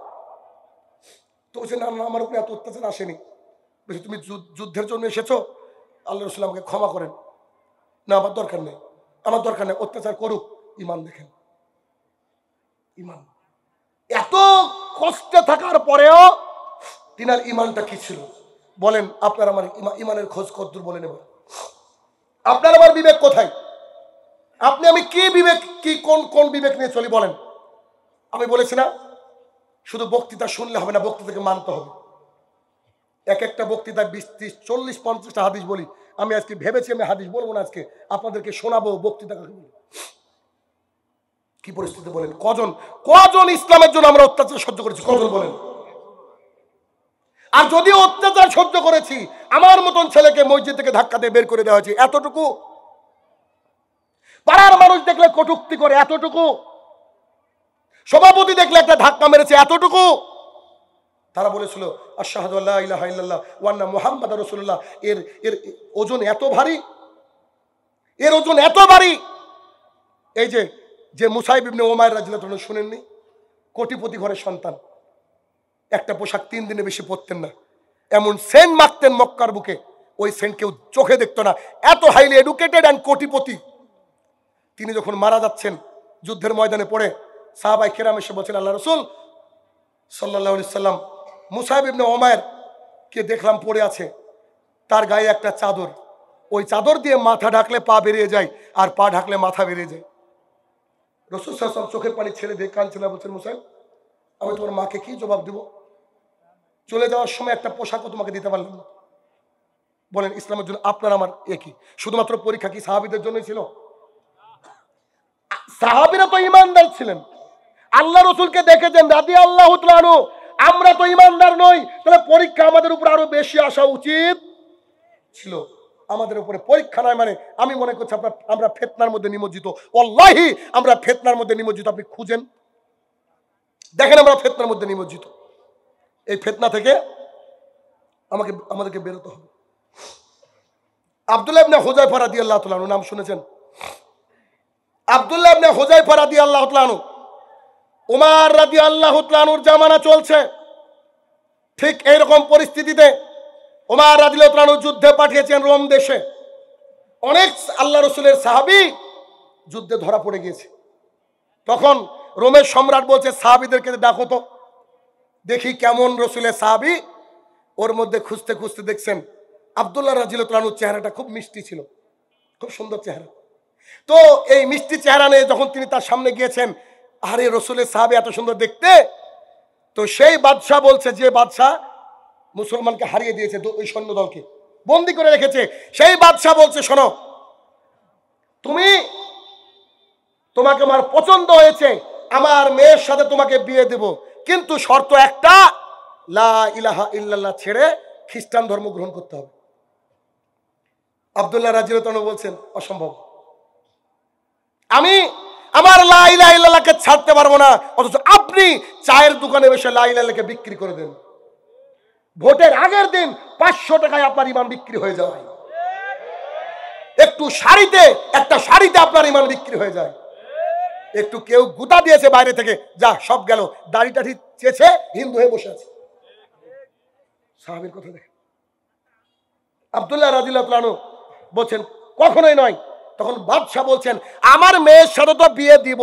তো বলছে না, আমার উপরে এত অত্যাচার আসেনি। বলছে তুমি যুদ্ধের জন্য এসেছো, আল্লাহ রাসূল আমাকে ক্ষমা করেন। না, আমার দরকার নেই, আমার দরকার নেই, অত্যাচার করুক, ইমান দেখেন। ইমান এত কষ্টে থাকার পরেও তিনার ইমানটা কি ছিল বলেন? আপনার আমার ইমানের খোঁজ কদ্দুর বলে নেব। আপনার আমার বিবেক কোথায়? আপনি আমি কি বিবেক, কি কোন বিবেক নিয়ে চলি বলেন? আমি বলেছি না শুধু বক্তৃতা শুনলে হবে না, বক্তৃতাকে মানতে হবে। এক একটা বক্তৃতা 20, 30, 40, 50টা হাদিস বলি। আমি আজকে ভেবেছি আমি হাদিস বলবো না, আজকে আপনাদেরকে শোনাবো বক্তৃতা কাকে বলি। কি পরিস্থিতি বলেন? কজন ইসলামের জন্য আমরা অত্যাচার সহ্য করেছি? কজন বলেন? আর যদি অত্যাচার সহ্য করেছি, আমার মতন ছেলেকে মসজিদ থেকে ধাক্কা দিয়ে বের করে দেওয়া হয়েছে, এতটুকু। পাড়ার মানুষ দেখলে কটূক্তি করে, এতটুকু। সভাপতি দেখলে একটা ধাক্কা মেরেছে, এতটুকু। তারা বলেছিল আশহাদু আল্লা ইলাহা ইল্লাল্লাহ ওয়া আন্না মুহাম্মাদুর রাসূলুল্লাহ। এর ওজন এত ভারী, এর ওজন এত ভারী। এই যে মুসাইব ইবনে উমাইর রাদিয়াল্লাহু তাআলা, শুনেননি? কোটিপতি ঘরের সন্তান, একটা পোশাক 3 দিনে বেশি পরতেন না, এমন সেন্ট মাখতেন মক্কার বুকে, ওই সেন্ট কেউ চোখে দেখতো না, এত হাইলি এডুকেটেড অ্যান্ড কোটিপতি। তিনি যখন মারা যাচ্ছেন যুদ্ধের ময়দানে পড়ে, সাহাবায়ে কেরাম এসে বলছেন আল্লাহ রাসূল সাল্লাল্লাহু আলাইহি সাল্লাম, মুসাইব ইবনে উমাইর কে দেখলাম পড়ে আছে, তার গায়ে একটা চাদর, ওই চাদর দিয়ে মাথা ঢাকলে পা বেরিয়ে যায়, আর পা ঢাকলে মাথা বেরিয়ে যায়। রাসূল সাল্লাল্লাহু আলাইহি ওয়াসাল্লাম চোখের পানি ছেড়ে দিয়ে কাঁদছেন, বলছেন মুসাইব, আমি তোমার মাকে কি জবাব দেব? চলে যাওয়ার সময় একটা পোশাকও তোমাকে দিতে পারলাম না। বলেন ইসলামের জন্য আপনার আমার একই। শুধুমাত্র পরীক্ষা কি সাহাবীদের জন্যই ছিল? সাহাবীরা তো ইমানদার ছিলেন, আল্লাহ রাসূলকে দেখেছেন রাদিয়াল্লাহু তাআলা আনহু। আমরা তো ইমানদার নই, তাহলে পরীক্ষা আমাদের উপর আরো বেশি আসা উচিত ছিল। আমাদের উপরে পরীক্ষা নয় মানে আমি মনে করছি আমরা ফিতনার মধ্যে নিমজ্জিত। ওয়াল্লাহি আমরা ফিতনার মধ্যে নিমজ্জিত। আপনি খুঁজেন দেখেন আমরা ফিতনার মধ্যে নিমজ্জিত। এই ফিতনা থেকে আমাদেরকে বেরোতে হবে। আব্দুল্লাহ ইবনে হুযায়ফা রাদিয়াল্লাহু তাআলা আনহু, নাম শুনেছেন? আব্দুল্লাহ ইবনে হুযায়ফা রাদিয়াল্লাহু তাআলা আনহু, উমর রাদিয়াল্লাহু তাআলা আনহুর জামানা চলছে। ঠিক এইরকম পরিস্থিতিতে উমর রাদিয়াল্লাহু তাআলা আনহু যুদ্ধে পাঠিয়েছেন রোম দেশে। অনেক আল্লাহ রাসূলের সাহাবী যুদ্ধে ধরা পড়ে গিয়েছে। তখন রোমের সম্রাট বলছে সাহাবীদেরকে ডাকো তো, দেখি কেমন রাসূলের সাহাবী। ওর মধ্যে খুঁজতে খুঁজতে দেখছেন আব্দুল্লাহ রাদিয়াল্লাহু তাআলা আনহুর চেহারাটা খুব মিষ্টি ছিল, খুব সুন্দর চেহারা। তো এই মিষ্টি চেহারা নিয়ে যখন তিনি তার সামনে গিয়েছেন, আরে রাসূলের সাহাবী এত সুন্দর দেখতে, তো তো সেই বাদশাহ বলছে, যে বাদশাহ মুসলমানকে হারিয়ে দিয়েছে, ওই সৈন্য দলকে বন্দি করে রেখেছে, সেই বাদশাহ বলছে, শোনো, তোমাকে আমার পছন্দ হয়েছে, আমার মেয়ের সাথে তোমাকে বিয়ে দেব, কিন্তু শর্ত একটা, লা ইলাহা ইল্লাল্লাহ ছেড়ে খ্রিস্টান ধর্ম গ্রহণ করতে হবে। আব্দুল্লাহ রাদিয়াল্লাহু আনহু বলছেন, অসম্ভব, আমি আমার লা ইলাহা ইল্লাল্লাহকে ছাড়তে পারবো না, অথচ আপনি চায়ের দোকানে বসে লা ইলাহা ইল্লাল্লাহকে বিক্রি করে দেন। ভোটের আগের দিন 500 টাকায় আপনার ইমান বিক্রি হয়ে যায়, একটা শাড়িতে আপনার ইমান বিক্রি হয়ে যায়। একটু কেউ গুতা দিয়েছে বাইরে থেকে, যা সব গেল, দাড়িটা ঠিক চেয়েছে, হিন্দু হয়ে বসে আছে। সাহাবীর কথা দেখেন। আব্দুল্লাহ রাদিয়াল্লাহু আনহু বলছেন, কখনোই নয়। তখন বাদশাহ বলছেন, আমার মেয়ের সাথে তো বিয়ে দিব,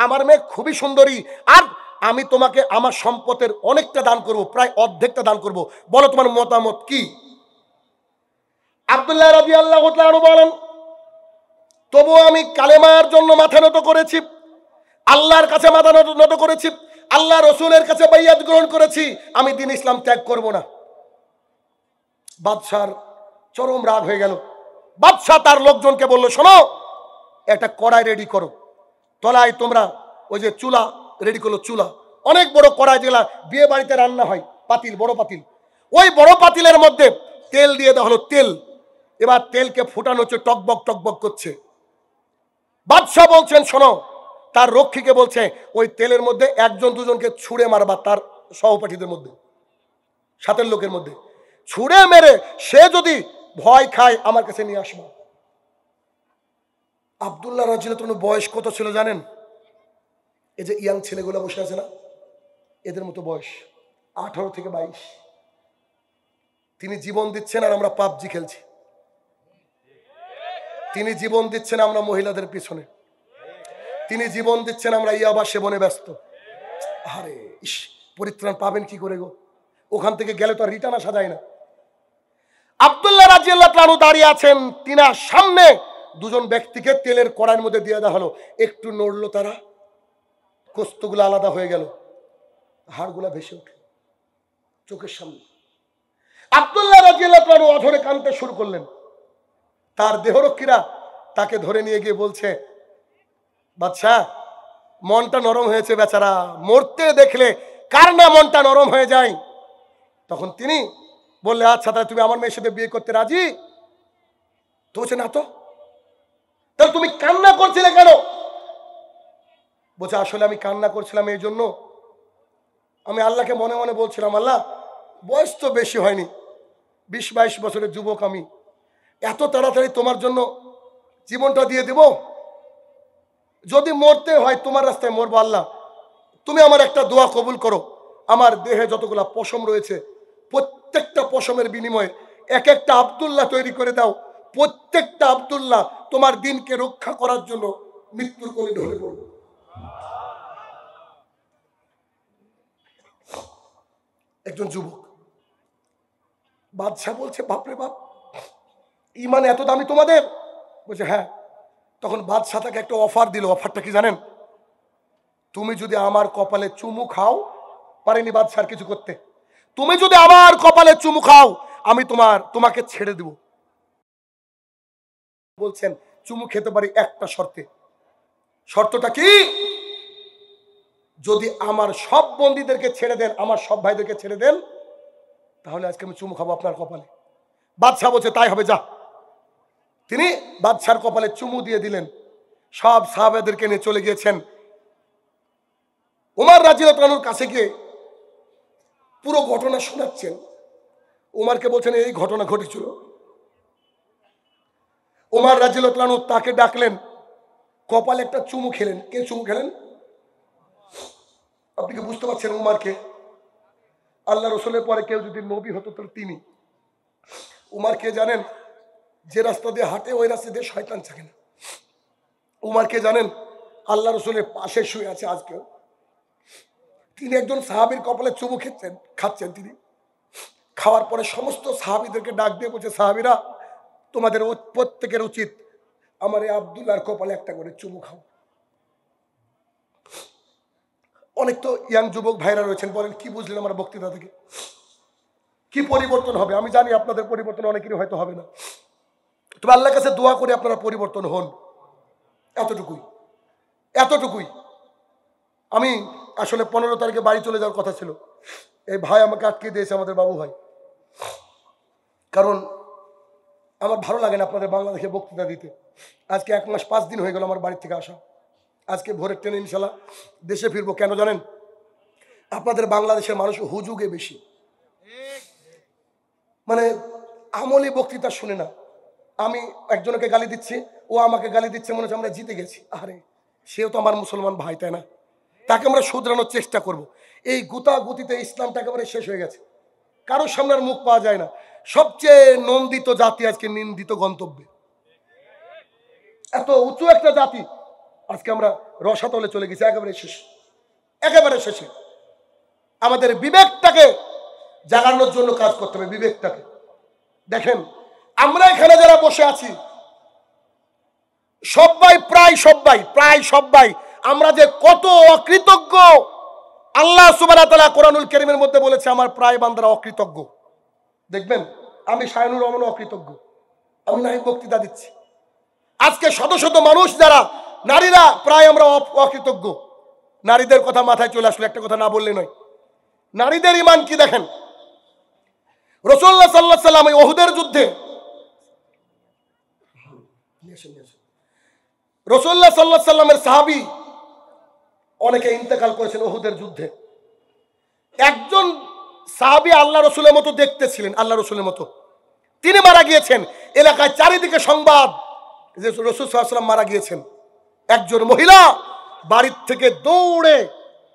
আমার মেয়ে খুবই সুন্দরী, আর আমি তোমাকে আমার সম্পদের অনেকটা দান করব, প্রায় অর্ধেকটা দান করব, বলো তোমার মতামত কি? আব্দুল্লাহ রাদিয়াল্লাহু আনহু বলেন, তবু আমি কালেমার জন্য মাথা নত করেছি, আল্লাহর কাছে মাথা নত করেছি, আল্লাহ রসুলের কাছে বাইয়াত গ্রহণ করেছি, আমি দ্বীন ইসলাম ত্যাগ করব না। বাদশার চরম রাগ হয়ে গেল। বাদশাহ তার লোকজনকে বলল, শোনো, একটা কড়াই রেডি করো, তলায় তোমরা ওই যে চুলা রেডি করলো, চুলা অনেক বড় কড়াই, যেগুলা বিয়ে বাড়িতে রান্না হয়, পাতিল, বড় পাতিল, ওই বড় পাতিলের মধ্যে তেল দিয়ে দেওয়া হলো, তেল। এবার তেলকে ফুটানো হচ্ছে, টকবক টকবক করছে। বাদশাহ বলছেন, শোনো, তার রক্ষীকে বলছে, ওই তেলের মধ্যে একজন দুজনকে ছুঁড়ে মারবা, তার সহপাঠীদের মধ্যে, সাথের লোকের মধ্যে ছুঁড়ে মেরে সে যদি ভয় খায় আমার কাছে নিয়ে আসবো। আব্দুল্লাহ রাদিয়াল্লাহু আনহু বয়স কত ছিল জানেন? এই যে ইয়াং ছেলেগুলো বসে আছে না, এদের মতো বয়স, 18 থেকে 22। তিনি জীবন দিচ্ছেন আর আমরা পাবজি খেলছি। তিনি জীবন দিচ্ছেন আমরা মহিলাদের পিছনে, তিনি জীবন দিচ্ছেন আমরা ইয়াবা সেবনে ব্যস্ত। আরে ইস, পরিত্রাণ পাবেন কি করে গো? ওখান থেকে গেলে তো আর রিটার্ন আসা যায় না। আব্দুল্লাহ রাদিয়াল্লাহু আনহু দাঁড়িয়ে আছেন, তিনার সামনে দুজন ব্যক্তিকে তেলের কড়াইয়ের মধ্যে দিয়ে দেওয়া হলো, একটু নড়লো তারা, কোস্তগুলো আলাদা হয়ে গেল, হাড়গুলা ভেসে উঠল চোখের সামনে। আব্দুল্লাহ রাদিয়াল্লাহু আনহু অধরে কাঁদতে শুরু করলেন। তার দেহরক্ষীরা তাকে ধরে নিয়ে গিয়ে বলছে, বাদশাহ, মনটা নরম হয়েছে বেচারা, মরতে দেখলে কার না মনটা নরম হয়ে যায়। তখন তিনি বললে, আচ্ছা, তাহলে তুমি আমার মেয়ের সাথে বিয়ে করতে রাজি? তো বলছে, না তো। তাহলে তুমি কান্না করছিলে কেন? বলছে, আসলে আমি কান্না করছিলাম এই জন্য, আমি আল্লাহকে মনে মনে বলছিলাম, আল্লাহ, বয়স তো বেশি হয়নি, 20-22 বছরের যুবক আমি, এত তাড়াতাড়ি তোমার জন্য জীবনটা দিয়ে দেব? যদি মরতে হয় তোমার রাস্তায় মরবো, আল্লাহ তুমি আমার একটা দোয়া কবুল করো, আমার দেহে যতগুলা পশম রয়েছে প্রত্যেকটা পশমের বিনিময়ে এক একটা আব্দুল্লাহ তৈরি করে দাও, প্রত্যেকটা আব্দুল্লাহ তোমার দিনকে রক্ষা করার জন্য মৃত্যুর কোলে ঢলে পড়বে। একজন যুবক, বাদশাহ বলছে, বাপরে বাপ, ইমান এত দামি তোমাদের? বলছে, হ্যাঁ। তখন বাদশাহ তাকে একটা অফার দিল। অফারটা কি জানেন? তুমি যদি আমার কপালে চুমু খাও, পারেনি বাদশাহ কিছু করতে, তুমি যদি আমার কপালে চুমু খাও, আমি তোমাকে ছেড়ে দেব। বলছেন, চুমু খেতে পারি একটা শর্তে। শর্তটা কি? যদি আমার সব বন্দীদেরকে ছেড়ে দেন, আমার সব ভাইদেরকে ছেড়ে দেন, তাহলে আজকে আমি চুমু খাবো আপনার কপালে। বাদশাহ বলছে, তাই হবে, যা। তিনি বাদশার কপালে চুমু দিয়ে দিলেন। সব সাহাবাদেরকে নিয়ে চলে গিয়েছেন। উমর রাদিয়াল্লাহু আনহুর কাছে গিয়ে পুরো ঘটনা শোনাচ্ছেন। উমরকে বলছেন, এই ঘটনা ঘটেছিল। উমর রাদিয়াল্লাহু আনহু তাকে ডাকলেন, কপালে একটা চুমু খেলেন। কে চুমু খেলেন? আপনি কি বুঝতে পারছেন উমরকে? আল্লাহ রসুলের পরে কেউ যদি নবী হতো তাহলে তিনি। উমরকে জানেন? যে রাস্তা দিয়ে হাঁটে ওই রাস্তা দিয়ে শয়তান থাকে না। উমরকে জানেন? আল্লাহ রসুলের পাশে শুয়ে আছে আজকেও। তিনি একজন সাহাবীর কপালে চুমু খাচ্ছেন। তিনি খাওয়ার পরে সমস্ত সাহাবীদেরকে ডাক দিয়ে বলছে, সাহাবীরা, তোমাদের প্রত্যেকের উচিত আমার এই আব্দুল্লাহর কপালে একটা করে চুমু খাও। অনেক তো ইয়াং যুবক ভাইরা রয়েছেন, বলেন কি বুঝলেন আমার বক্তৃতা থেকে? কি পরিবর্তন হবে? আমি জানি আপনাদের পরিবর্তন অনেকেরই হয়তো হবে না, তবে আল্লাহর কাছে দোয়া করে আপনারা পরিবর্তন হন। এতটুকুই। আমি আসলে 15 তারিখে বাড়ি চলে যাওয়ার কথা ছিল, এই ভাই আমাকে আটকে দিয়েছে, আমাদের বাবু ভাই। কারণ আমার ভালো লাগে না আপনাদের বাংলাদেশে বক্তৃতা দিতে। আজকে 1 মাস 5 দিন হয়ে গেল আমার বাড়ির থেকে আসা। আজকে ভোরের ট্রেনে ইনশাল্লাহ দেশে ফিরবো। কেন জানেন? আপনাদের বাংলাদেশের মানুষ হুজুগে বেশি, মানে আমলি বক্তৃতা শুনে না। আমি একজনকে গালি দিচ্ছি, ও আমাকে গালি দিচ্ছে, মনে হচ্ছে আমরা জিতে গেছি। আরে সেও তো আমার মুসলমান ভাই, তাই না? তাকে আমরা শুধরানোর চেষ্টা করব। এই গুতাগুতিতে ইসলামটা একেবারে শেষ হয়ে গেছে, কারোর সামনে আর মুখ পাওয়া যায় না। সবচেয়ে নন্দিত জাতি আজকে নিন্দিত গন্তব্যে। এত উঁচু একটা জাতি আজকে আমরা রসাতলে চলে গেছি, একেবারে শেষে। আমাদের বিবেকটাকে জাগানোর জন্য কাজ করতে হবে, বিবেকটাকে। দেখেন আমরা এখানে যারা বসে আছি প্রায় সবাই আমরা যে কত অকৃতজ্ঞ। আল্লাহ সুবহানাহু ওয়া তাআলা কোরআনুল কারীমের মধ্যে বলেছে আমার প্রায় বান্দারা অকৃতজ্ঞ। দেখবেন আমি শায়নুর রহমান অকৃতজ্ঞ, আমি নাই বক্তৃতা দিচ্ছি। আজকে শত শত মানুষ যারা নারীরা প্রায় আমরা অকৃতজ্ঞ। নারীদের কথা মাথায় চলে আসলে একটা কথা না বললে নয়। নারীদের ঈমান কি দেখেন, রাসূলুল্লাহ সাল্লাল্লাহু আলাইহি ওয়াসাল্লাম উহুদের যুদ্ধে রাসূলুল্লাহ সাল্লাল্লাহু আলাইহি ওয়াসাল্লামের সাহাবী অনেকে ইন্তেকাল করেছেন উহুদের যুদ্ধে। একজন সাহাবী আল্লাহ রসুলের মতো দেখতে ছিলেন, আল্লাহ রসুলের মতো, তিনি মারা গিয়েছেন। এলাকায় চারিদিকে সংবাদ যে রাসূল সাল্লাল্লাহু আলাইহি ওয়াসাল্লাম মারা গিয়েছেন। একজন মহিলা বাড়ির থেকে দৌড়ে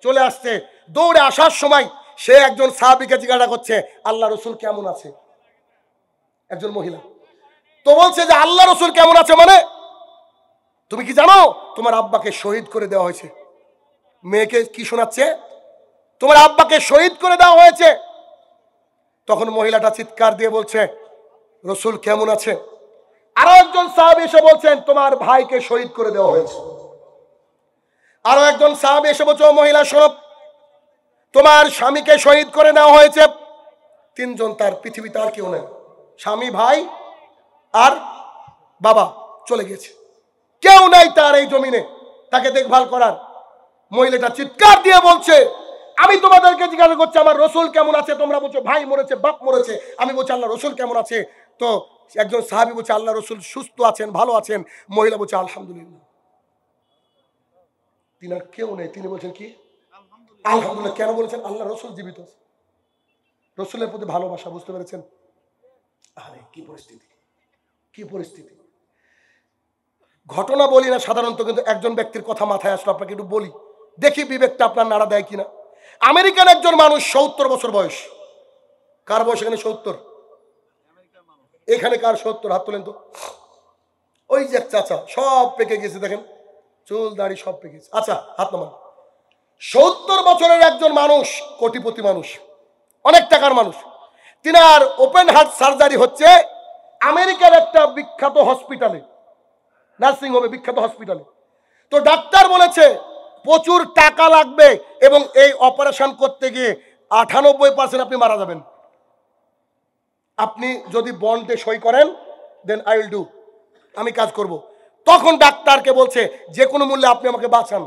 চলে আসছে। দৌড়ে আসার সময় সে একজন সাহাবীকে জিজ্ঞাসা করছে আল্লাহ রসুল কেমন আছে। একজন মহিলা তো বলছে যে আল্লাহ রসুল কেমন আছে মানে, তুমি কি জানো তোমার আব্বাকে শহীদ করে দেওয়া হয়েছে। মেয়েকে কি শোনাচ্ছে? তোমার আব্বাকে শহীদ করে দেওয়া হয়েছে। তখন মহিলাটা চিৎকার দিয়ে বলছে রসুল কেমন আছে। আরো একজন সাহাবী এসে বলছেন তোমার ভাইকে শহীদ করে দেওয়া হয়েছে। আরো একজন সাহাবী এসে বলছে মহিলা শোনো, তোমার স্বামীকে শহীদ করে দেওয়া হয়েছে। 3 জন, তার পৃথিবীতে আর কেউ নেই। স্বামী, ভাই আর বাবা চলে গেছে, কেউ নাই তার এই জমিনে তাকে দেখভাল করার। মহিলাটা চিৎকার দিয়ে বলছে আমি তোমাদেরকে জিজ্ঞাসা করছি আমার রসুল কেমন আছে। তোমরা বলছো ভাই মরেছে, বাপ মরেছে। আমি বলছি আল্লাহ রসুল কেমন আছে। তো একজন সাহাবী বলছে আল্লাহ রসুল সুস্থ আছেন, ভালো আছেন। মহিলা বলছে আলহামদুলিল্লাহ। তিনার কেউ নেই, তিনি বলছেন কি আলহামদুলিল্লাহ। কেন বলেছেন? আল্লাহ রসুল জীবিত আছে। রসুলের প্রতি ভালোবাসা, বুঝতে পেরেছেন? আরে কি পরিস্থিতি। ঘটনা বলি না সাধারণত, কিন্তু একজন ব্যক্তির কথা মাথায় আসলো, আপনাকে একটু বলি, দেখি বিবেকটা আপনার নাড়া দেয় কিনা। আমেরিকার একজন মানুষ 70 বছর বয়স। কার বয়স এখানে 70? এখানে কার 70? হাত তোলেন তো। ওই যে চাচা, সব পেকে গেছে, দেখেন চুল দাড়ি সব পেকে গেছে। আচ্ছা হাত নামান। 70 বছরের একজন মানুষ, কোটিপতি মানুষ, অনেক টাকার মানুষ। তিনার ওপেন হার্ট সার্জারি হচ্ছে আমেরিকার একটা বিখ্যাত হসপিটালে, নার্সিং হোমে, বিখ্যাত হসপিটালে। তো ডাক্তার বলেছে প্রচুর টাকা লাগবে এবং এই অপারেশন করতে গিয়ে 98% আপনি মারা যাবেন। আপনি যদি বন্ডে সই করেন দেন আই উইল ডু, আমি কাজ করব। তখন ডাক্তারকে বলছে যে কোনো মূল্যে আপনি আমাকে বাঁচান।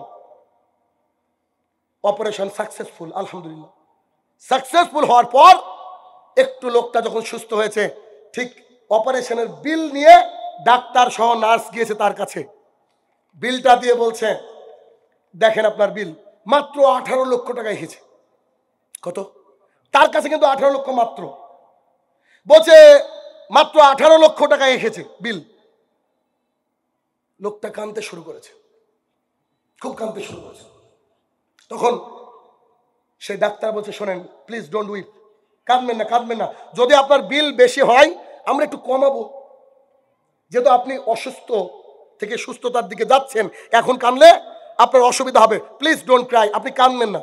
অপারেশন সাকসেসফুল, আলহামদুলিল্লাহ। সাকসেসফুল হওয়ার পর একটু লোকটা যখন সুস্থ হয়েছে, ঠিক অপারেশনের বিল নিয়ে ডাক্তার সহ নার্স গিয়েছে তার কাছে। বিলটা দিয়ে বলছে দেখেন আপনার বিল, মাত্র 18 লক্ষ টাকা এসেছে। কত? তার কাছে কিন্তু 18 লক্ষ মাত্র। বলছে মাত্র 18 লক্ষ টাকা এসেছে বিল। লোকটা কাঁদতে শুরু করেছে, খুব কাঁদতে শুরু করেছে। তখন সেই ডাক্তার বলছে শোনেন প্লিজ ডোন্ট উইপ, কাঁদবেন না। যদি আপনার বিল বেশি হয় আমরা একটু কমাবো, যেহেতু আপনি অসুস্থ থেকে সুস্থতার দিকে যাচ্ছেন, এখন কাঁদলে আপনার অসুবিধা হবে, প্লিজ ডোন্ট ক্রাই, আপনি কাঁদবেন না।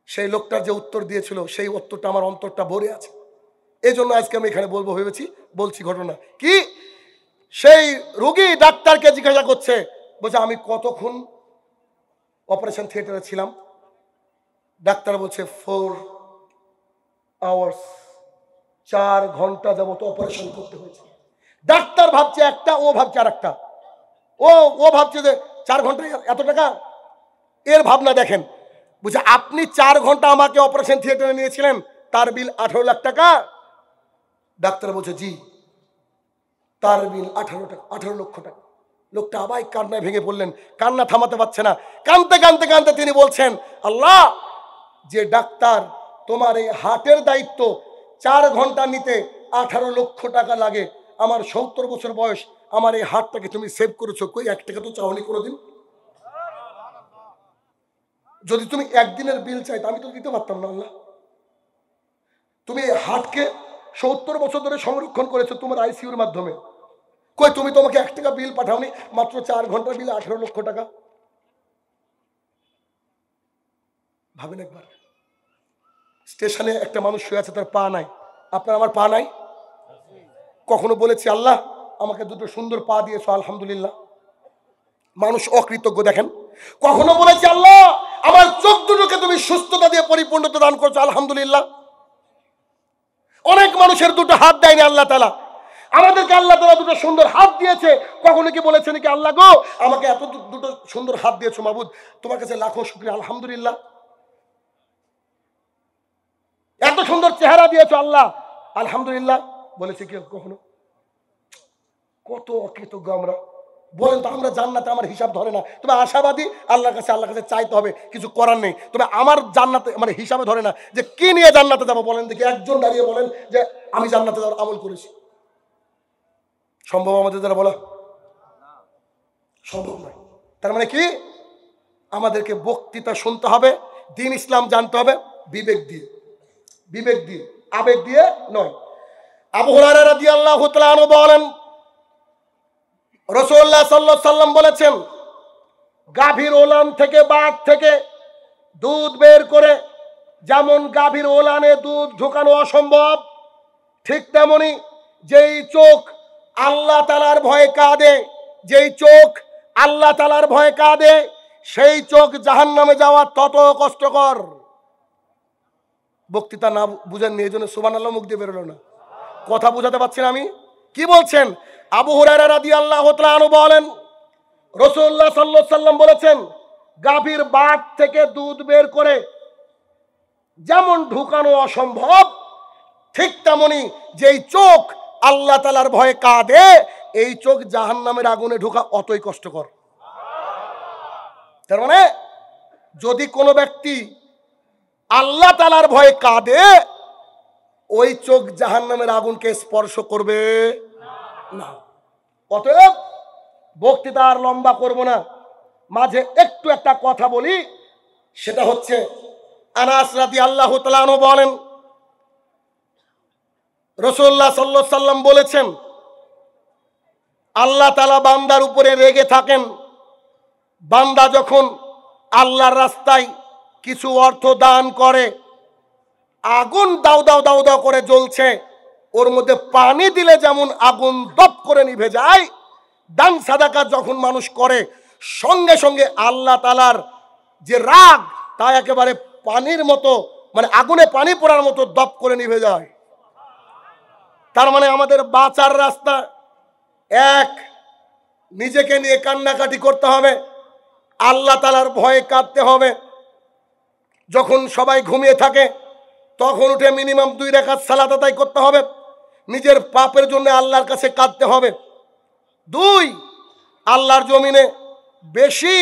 সেই লোকটার যে উত্তর দিয়েছিল সেই উত্তরটা আমার অন্তরটা ভরে আছে। এই জন্য আজকে আমি এখানে বলছি ঘটনা কি। সেই রোগী ডাক্তারকে জিজ্ঞাসা করছে, বলছে আমি কতক্ষণ অপারেশন থিয়েটারে ছিলাম। ডাক্তার বলছে 4 আওয়ার্স, 4 ঘন্টা যাবত অপারেশন করতে হয়েছে। ডাক্তার ভাবছে একটা, ও ভাবছে আর একটা। ও ভাবছে যে 4 ঘন্টায় এত টাকা, এর ভাবনা দেখেন। বুঝে আপনি 4 ঘন্টা আমাকে অপারেশন থিয়েটারে নিয়েছিলেন, তার বিল 18 লাখ টাকা। ডাক্তার বলছে জি, তার বিল 18 লক্ষ টাকা। লোকটা আবার কান্নায় ভেঙে পড়লেন, কান্না থামাতে পারছে না। কাঁদতে কাঁদতে কাঁদতে তিনি বলছেন, আল্লাহ, যে ডাক্তার তোমার এই হার্টের দায়িত্ব 4 ঘন্টা নিতে 18 লক্ষ টাকা লাগে, আমার 70 বছর বয়স, আমার এই হার্টটাকে তুমি সেভ করেছো, কই 1 টাকা তো চাওনি কোনোদিন। যদি তুমি একদিনের বিল চাইতো আমি তো দিতে পারতাম না। আল্লাহ, তুমি এই হার্টকে 70 বছর ধরে সংরক্ষণ করেছো তোমার আইসিইউর মাধ্যমে, কই তুমি তোমাকে 1 টাকা বিল পাঠাওনি, মাত্র 4 ঘন্টার বিল 18 লক্ষ টাকা। ভাবেন একবার, স্টেশনে একটা মানুষ শুয়ে আছে, তার পা নাই, আপনার আমার পা নাই। কখনো বলেছি আল্লাহ আমাকে দুটো সুন্দর পা দিয়েছো, আলহামদুলিল্লাহ। মানুষ অকৃতজ্ঞ দেখেন। কখনো বলেছি আল্লাহ আমার চোখ দুটোকে তুমি সুস্থতা দিয়ে পরিপূর্ণতা দান করছো, আলহামদুলিল্লাহ। অনেক মানুষের দুটো হাত দেয়নি আল্লাহ তাআলা, আমাদেরকে আল্লাহ তাআলা দুটো সুন্দর হাত দিয়েছে। কখনো কি বলেছেন কি আল্লাহ গো আমাকে এত দুটো সুন্দর হাত দিয়েছো, মাবুদ তোমার কাছে লাখো শুকরিয়া, আলহামদুলিল্লাহ। এত সুন্দর চেহারা দিয়েছো আল্লাহ, আলহামদুলিল্লাহ বলেছি কি কখনো? কত অকৃতজ্ঞ আমরা। বলেন তো, আমরা জান্নাতে আমার হিসাব ধরে না, তবে আশাবাদী আল্লাহর কাছে চাইতে হবে, কিছু করার নেই। তবে আমার জান্নাতে মানে হিসাবে ধরে না যে কি নিয়ে জান্নাতে যাবো। বলেন দেখি, একজন দাঁড়িয়ে বলেন যে আমি জান্নাতে যাওয়ার আমল করেছি। সম্ভব আমাদের দ্বারা বলা? সম্ভব নয়। তার মানে কি, আমাদেরকে বক্তৃতা শুনতে হবে, দ্বীন ইসলাম জানতে হবে বিবেক দিয়ে, আবেগ দিয়ে নয়। আবু হুরায়রা রাদিয়াল্লাহু তাআলা আনহু বলেন, রাসূলুল্লাহ সাল্লাল্লাহু আলাইহি সাল্লাম বলেছেন, গাভীর ওলান থেকে বাঘ থেকে দুধ বের করে যেমন গাভীর ওলানে দুধ ঢোকানো অসম্ভব, ঠিক তেমনি যেই চোখ আল্লাহ তাআলার ভয়ে কাঁদে, যেই চোখ আল্লাহ তাআলার ভয়ে কাঁদে, সেই চোখ জাহান্নামে যাওয়া তত কষ্টকর। বক্তৃতা না বুঝেননি, এই জন্য সুবহানাল্লাহ মুখ দিয়ে বেরোলো না। কথা বুঝাতে পারছেন আমি কি বলছেন? আবু হুরায়রা রাদিয়াল্লাহু তাআলা আনহু বলেন, রাসূলুল্লাহ সাল্লাল্লাহু আলাইহি সাল্লাম বলেছেন, গাভীর বাট থেকে দুধ বের করে যেমন ঢুকানো অসম্ভব, ঠিক তেমনি যেই চোখ আল্লাহ তাআলার ভয়ে কাঁদে, এই চোখ জাহান্নামের আগুনে ঢোকা অতই কষ্টকর। তার মানে যদি কোনো ব্যক্তি আল্লাহ তাআলার ভয়ে কাঁদে, ওই চোখ জাহান্নামের আগুনকে স্পর্শ করবে না। অতএব বক্তৃতা আর লম্বা করব না, মাঝে একটু একটা কথা বলি। সেটা হচ্ছে, আনাস রাদিয়াল্লাহু তাআলা আনহু বলেন, রাসূলুল্লাহ সাল্লাল্লাহু আলাইহি সাল্লাম বলেছেন, আল্লাহ তাআলা বান্দার উপরে রেগে থাকেন, বান্দা যখন আল্লাহর রাস্তায় কিছু অর্থ দান করে, আগুন দাউ দাউ দাউ দাউ করে জ্বলছে, ওর মধ্যে পানি দিলে যেমন আগুন দপ করে নিভে যায়, দান সাদাকা যখন মানুষ করে, সঙ্গে সঙ্গে আল্লাহ তাআলার যে রাগ তা একেবারে পানির মতো, মানে আগুনে পানি পড়ার মতো দপ করে নিভে যায়। তার মানে আমাদের বাঁচার রাস্তা এক, নিজেকে নিয়ে কান্নাকাটি করতে হবে, আল্লাহ তাআলার ভয়ে কাঁদতে হবে। যখন সবাই ঘুমিয়ে থাকে তখন উঠে মিনিমাম 2 রাকাত সালাত আদায় করতে হবে, নিজের পাপের জন্য আল্লাহর কাছে কাঁদতে হবে। 2, আল্লাহর জমিনে বেশি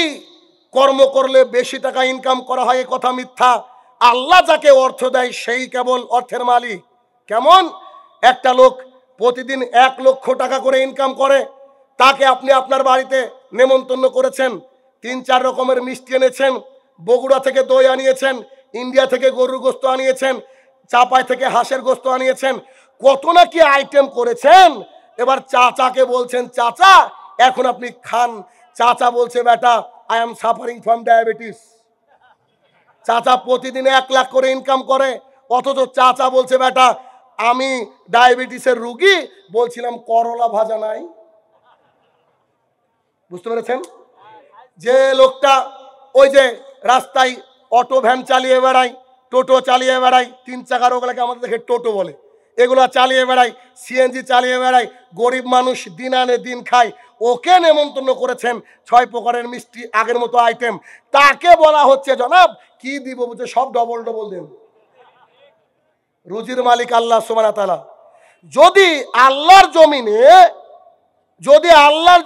কর্ম করলে বেশি টাকা ইনকাম করা হয়, এ কথা মিথ্যা। আল্লাহ যাকে অর্থ দেয় সেই কেবল অর্থের মালিক। কেমন? একটা লোক প্রতিদিন 1 লক্ষ টাকা করে ইনকাম করে, তাকে আপনি আপনার বাড়িতে নেমন্তন্ন করেছেন, 3-4 রকমের মিষ্টি এনেছেন, বগুড়া থেকে দই আনিয়েছেন, ইন্ডিয়া থেকে গরুর গোস্ত আনিয়েছেন, চাপাই থেকে হাঁসের গোস্ত আনিয়েছেন, কত না কি আইটেম করেছেন। এবার চাচাকে বলছেন, চাচা এখন আপনি খান। চাচা বলছে, বেটা I am suffering from diabetes. চাচা প্রতিদিন 1 লাখ করে ইনকাম করে, অথচ চাচা বলছে, বেটা আমি ডায়াবেটিসের রুগী, বলছিলাম করলা ভাজা নাই। বুঝতে পেরেছেন? যে লোকটা ওই যে রাস্তায় অটো ভ্যান চালিয়ে বেড়ায়, টোটো চালিয়ে বেড়ায়, 3 চাকার ওগুলোকে আমাদের দেখে টোটো বলে, এগুলো চালিয়ে বেড়ায়, সিএনজি চালিয়ে বেড়ায়, গরিব মানুষ দিন আনে দিন খায়, ওকে নেমন্তন্ন করেছেন 6 প্রকারের মিষ্টি, আগের মতো আইটেম। তাকে বলা হচ্ছে জনাব কি দিব বুঝে সব ডবল ডবল দেন। রুজির মালিক আল্লাহ সুবহানাহু ওয়া তাআলা। যদি আল্লাহর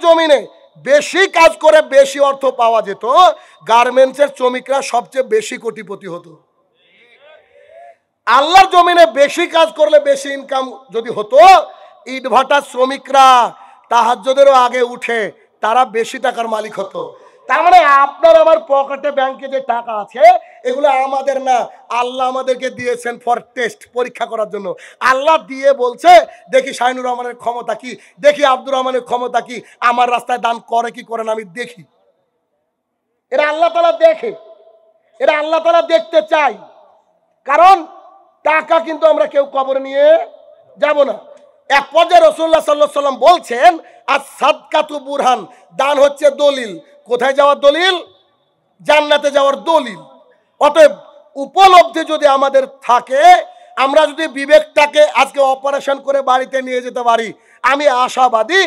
জমিনে বেশি কাজ করে বেশি অর্থ পাওয়া যেত, গার্মেন্টসের শ্রমিকরা সবচেয়ে বেশি কোটিপতি হতো। আল্লাহর জমিনে বেশি কাজ করলে বেশি ইনকাম যদি হতো, ইটভাটার শ্রমিকরা তাহাজ্জুদেরও আগে উঠে তারা বেশি টাকার মালিক হতো। তার মানে আপনার আমার পকেটে ব্যাংকে যে টাকা আছে এগুলো আমাদের না, আল্লাহ আমাদেরকে দিয়েছেন ফর টেস্ট, পরীক্ষা করার জন্য। আল্লাহ দিয়ে বলছে দেখি শাহিনুর রহমানের ক্ষমতা কি, দেখি আব্দুর রহমানের ক্ষমতা কি, আমার রাস্তায় দান করে কি করে না আমি দেখি। এরা আল্লাহ তাআলা দেখে, এরা আল্লাহ তাআলা দেখতে চাই। কারণ টাকা কিন্তু আমরা কেউ কবরে নিয়ে যাব না। এক পর্যায়ে রাসূলুল্লাহ সাল্লাল্লাহু আলাইহি ওয়াসাল্লাম বলছেন আর সাদকাতু বুরহান, দান হচ্ছে দলিল। কোথায় যাওয়ার দলিল? জান্নাতে যাওয়ার দলিল। অতএব উপলব্ধি যদি আমাদের থাকে, আমরা যদি বিবেকটাকে আজকে অপারেশন করে বাড়িতে নিয়ে যেতে পারি, আমি আশাবাদী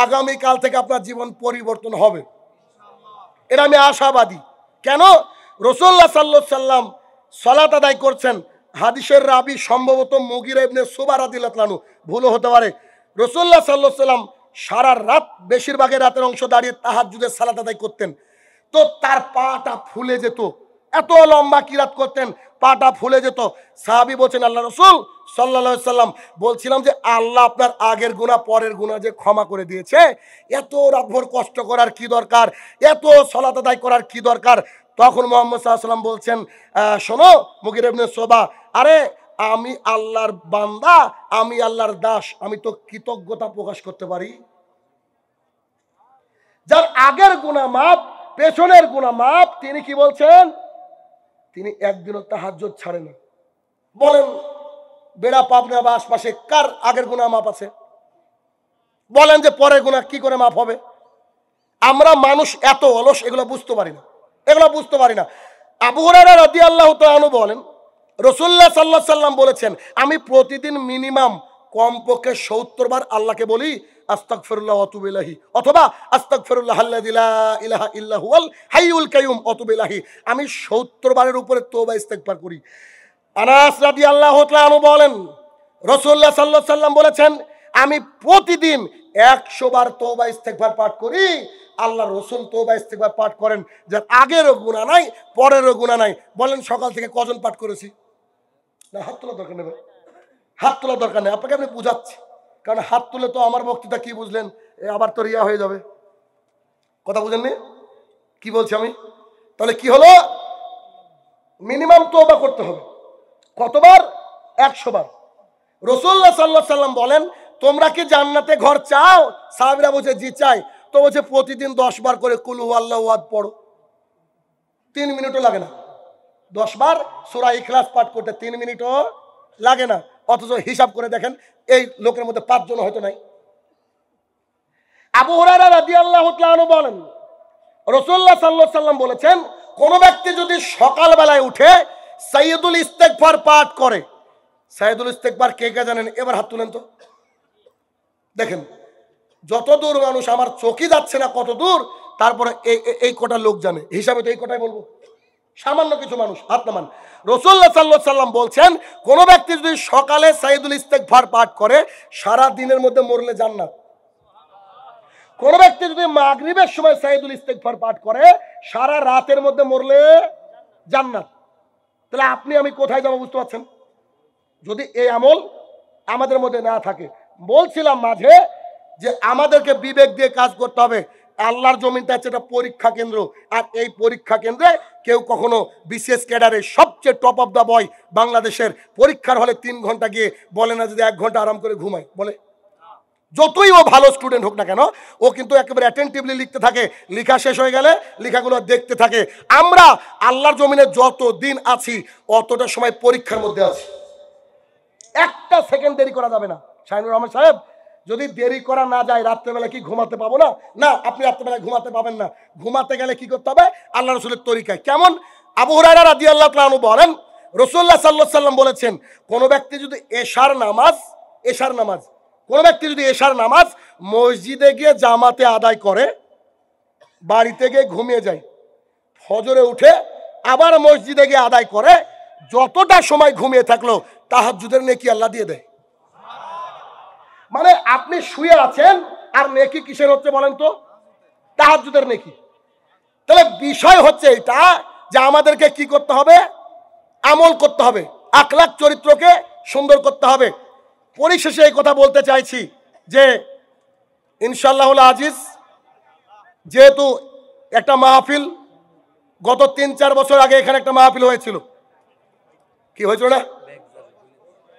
আগামীকাল থেকে আপনার জীবন পরিবর্তন হবে। এটা আমি আশাবাদী। কেন? রাসূলুল্লাহ সাল্লাল্লাহু আলাইহি ওয়াসাল্লাম সালাত আদায় করছেন, হাদিসের রাবি সম্ভবত মুগিরা ইবনে শুবা রাদিয়াল্লাহু আনহু, ভুলও হতে পারে। রাসূলুল্লাহ সাল্লাল্লাহু আলাইহি ওয়াসাল্লাম সারা রাত, বেশিরভাগের রাতের অংশ দাঁড়িয়ে তাহাজ্জুদের সালাত আদায় করতেন। তো তার পাটা ফুলে যেত, এত লম্বা কিরাত করতেন, পাটা ফুলে যেত। সাহাবী বলছেন আল্লাহ রাসূল সাল্লাল্লাহু আলাইহি ওয়াসাল্লাম, বলছিলাম যে আল্লাহ আপনার আগের গুনাহ পরের গুনাহ যে ক্ষমা করে দিয়েছে, এত রাতভর কষ্ট করার কি দরকার, এত সালাত আদায় করার কি দরকার? তখন মুহাম্মদ সাল্লাল্লাহু আলাইহি ওয়াসাল্লাম বলছেন, শোনো মুগিরা ইবনে শুবা, আরে আমি আল্লাহর বান্দা, আমি আল্লাহর দাস, আমি তো কৃতজ্ঞতা প্রকাশ করতে পারি। যার আগের গুনাহ মাপ, পেছনের গুনাহ মাপ, তিনি কি বলছেন? তিনি একদিনও তাহাজ্জুদ ছাড়েন না। বলেন বেড়া পাবনা বা আশপাশে কার আগের গুনাহ মাপ আছে? বলেন যে পরের গুনাহ কি করে মাপ হবে? আমরা মানুষ এত অলস, এগুলো বুঝতে পারি না, এগুলো বুঝতে পারি না। আবু হুরায়রা রাদিয়াল্লাহু তাআলা আনহু বলেন রাসূলুল্লাহ সাল্লাল্লাহু আলাইহি ওয়াসাল্লাম বলেছেন, আমি প্রতিদিন মিনিমাম কমপক্ষে 70 বার আল্লাহকে বলি আস্তাগফিরুল্লাহ ওয়া আতুবু ইলাইহি, অথবা আস্তাগফিরুল্লাহ আল্লাযী লা ইলাহা ইল্লা হুয়াল হাইয়ুল কাইয়ুম ওয়া আতুবু ইলাইহি। আমি 70 বারের উপরে তওবা ইস্তেগফার করি। আনাস রাদিয়াল্লাহু তাআলা আনহু বলেন রাসূলুল্লাহ সাল্লাল্লাহু আলাইহি ওয়াসাল্লাম বলেছেন, আমি প্রতিদিন 100 বার তওবা ইস্তেগফার পাঠ করি। আল্লাহ রাসূল তওবা ইস্তেগফার পাঠ করেন, যার আগেরও গুনাহ নাই পরেরও গুনাহ নাই। বলেন সকাল থেকে কজন পাঠ করেছি? না, হাত তোলার দরকার নেই, হাত তোলার দরকার নেই, আপনাকে আমি বুঝাচ্ছি। কারণ হাত তুলে তো আমার বক্তৃতা কি বুঝলেন, আবার তো রিয়া হয়ে যাবে। কথা বুঝেননি কি বলছি আমি? তাহলে কি হলো? মিনিমাম তওবা করতে হবে। কতবার? 100 বার। রাসূলুল্লাহ সাল্লাল্লাহু আলাইহি ওয়াসাল্লাম বলেন, তোমরা কি জান্নাতে ঘর চাও? সাহাবীরা বলছে জি চাই। তো বলছে প্রতিদিন 10 বার করে কুল হুয়াল্লাহু আহাদ পড়ো। 3 মিনিটও লাগে না। 10 বার সূরা ইখলাস পাঠ করতে 3 মিনিটও লাগে না। অথচ হিসাব করে দেখেন এই লোকের মধ্যে 5 জন হয়তো নাই। আবু হুরায়রা রাদিয়াল্লাহু তাআলা আনহু বলেন রাসূলুল্লাহ সাল্লাল্লাহু আলাইহি ওয়াসাল্লাম বলেছেন, কোন ব্যক্তি যদি সকাল বেলায় উঠে সাইয়্যিদুল ইস্তেগফার পাঠ করে। সাইয়্যিদুল ইস্তেগফার কে কে জানেন? এবার হাত তুলেন তো দেখেন। যত দূর মানুষ, আমার চোখই যাচ্ছে না কত দূর, তারপরে এই কোটা লোক জানে, হিসাবে তো এই কোটাই বলবো। সামান্য কিছু মানুষ হাত নামান। রাসূলুল্লাহ সাল্লাল্লাহু আলাইহি ওয়াসাল্লাম বলছেন, কোন ব্যক্তি যদি সকালে সাইয়্যিদুল ইস্তেগফার পাঠ করে সারা দিনের মধ্যে মরলে জান্নাত। কোন ব্যক্তি যদি মাগরিবের সময় সাইয়্যিদুল ইস্তেগফার পাঠ করে সারা রাতের মধ্যে মরলে জান্নাত। তাহলে আপনি আমি কোথায় যাব বুঝতে পারছেন? যদি এই আমল আমাদের মধ্যে না থাকে। বলছিলাম মাঝে যে আমাদেরকে বিবেক দিয়ে কাজ করতে হবে। আল্লাহর জমিনটা হচ্ছে একটা পরীক্ষা কেন্দ্র, আর এই পরীক্ষা কেন্দ্রে কেউ কখনো বিশেষ ক্যাডারে সবচেয়ে টপ অফ দ্য বয় বাংলাদেশের পরীক্ষার হলে 3 ঘন্টা গিয়ে বলে না যদি 1 ঘন্টা আরাম করে ঘুমায়, বলে? যতই ও ভালো স্টুডেন্ট হোক না কেন, ও কিন্তু একেবারে অ্যাটেন্টিভলি লিখতে থাকে, লেখা শেষ হয়ে গেলে লেখাগুলো দেখতে থাকে। আমরা আল্লাহর জমিনে যত দিন আছি অতটা সময় পরীক্ষার মধ্যে আছি। একটা সেকেন্ড দেরি করা যাবে না। শাহিনুর রহমান সাহেব যদি দেরি করা না যায় রাত্রেবেলা কি ঘুমাতে পাবো না? না, আপনি রাত্রেবেলা ঘুমাতে পাবেন না। ঘুমাতে গেলে কি করতে হবে? আল্লাহ রসুলের তরিকায়। কেমন? আবু হুরায়রা রাদিয়াল্লাহু তাআলা আনহু বলেন, রাসূলুল্লাহ সাল্লাল্লাহু আলাইহি সাল্লাম বলেছেন, কোনো ব্যক্তি যদি এশার নামাজ মসজিদে গিয়ে জামাতে আদায় করে, বাড়িতে গিয়ে ঘুমিয়ে যায়, ফজরে উঠে আবার মসজিদে গিয়ে আদায় করে, যতটা সময় ঘুমিয়ে থাকলো তাহাজ্জুদের নেকি আল্লাহ দিয়ে দেয়। মানে আপনি শুয়ে আছেন আর নেকি কিসের হচ্ছে বলেন তো? তাহাজ্জুদের নেকি। তাহলে বিষয় হচ্ছে এটা যে আমাদেরকে কি করতে হবে? আমল করতে হবে, আখলাক চরিত্রকে সুন্দর করতে হবে। পরিশেষে এই কথা বলতে চাইছি যে ইনশাআল্লাহুল আজিজ, যেহেতু একটা মাহফিল গত ৩-৪ বছর আগে এখানে একটা মাহফিল হয়েছিল, কি হয়েছিল না?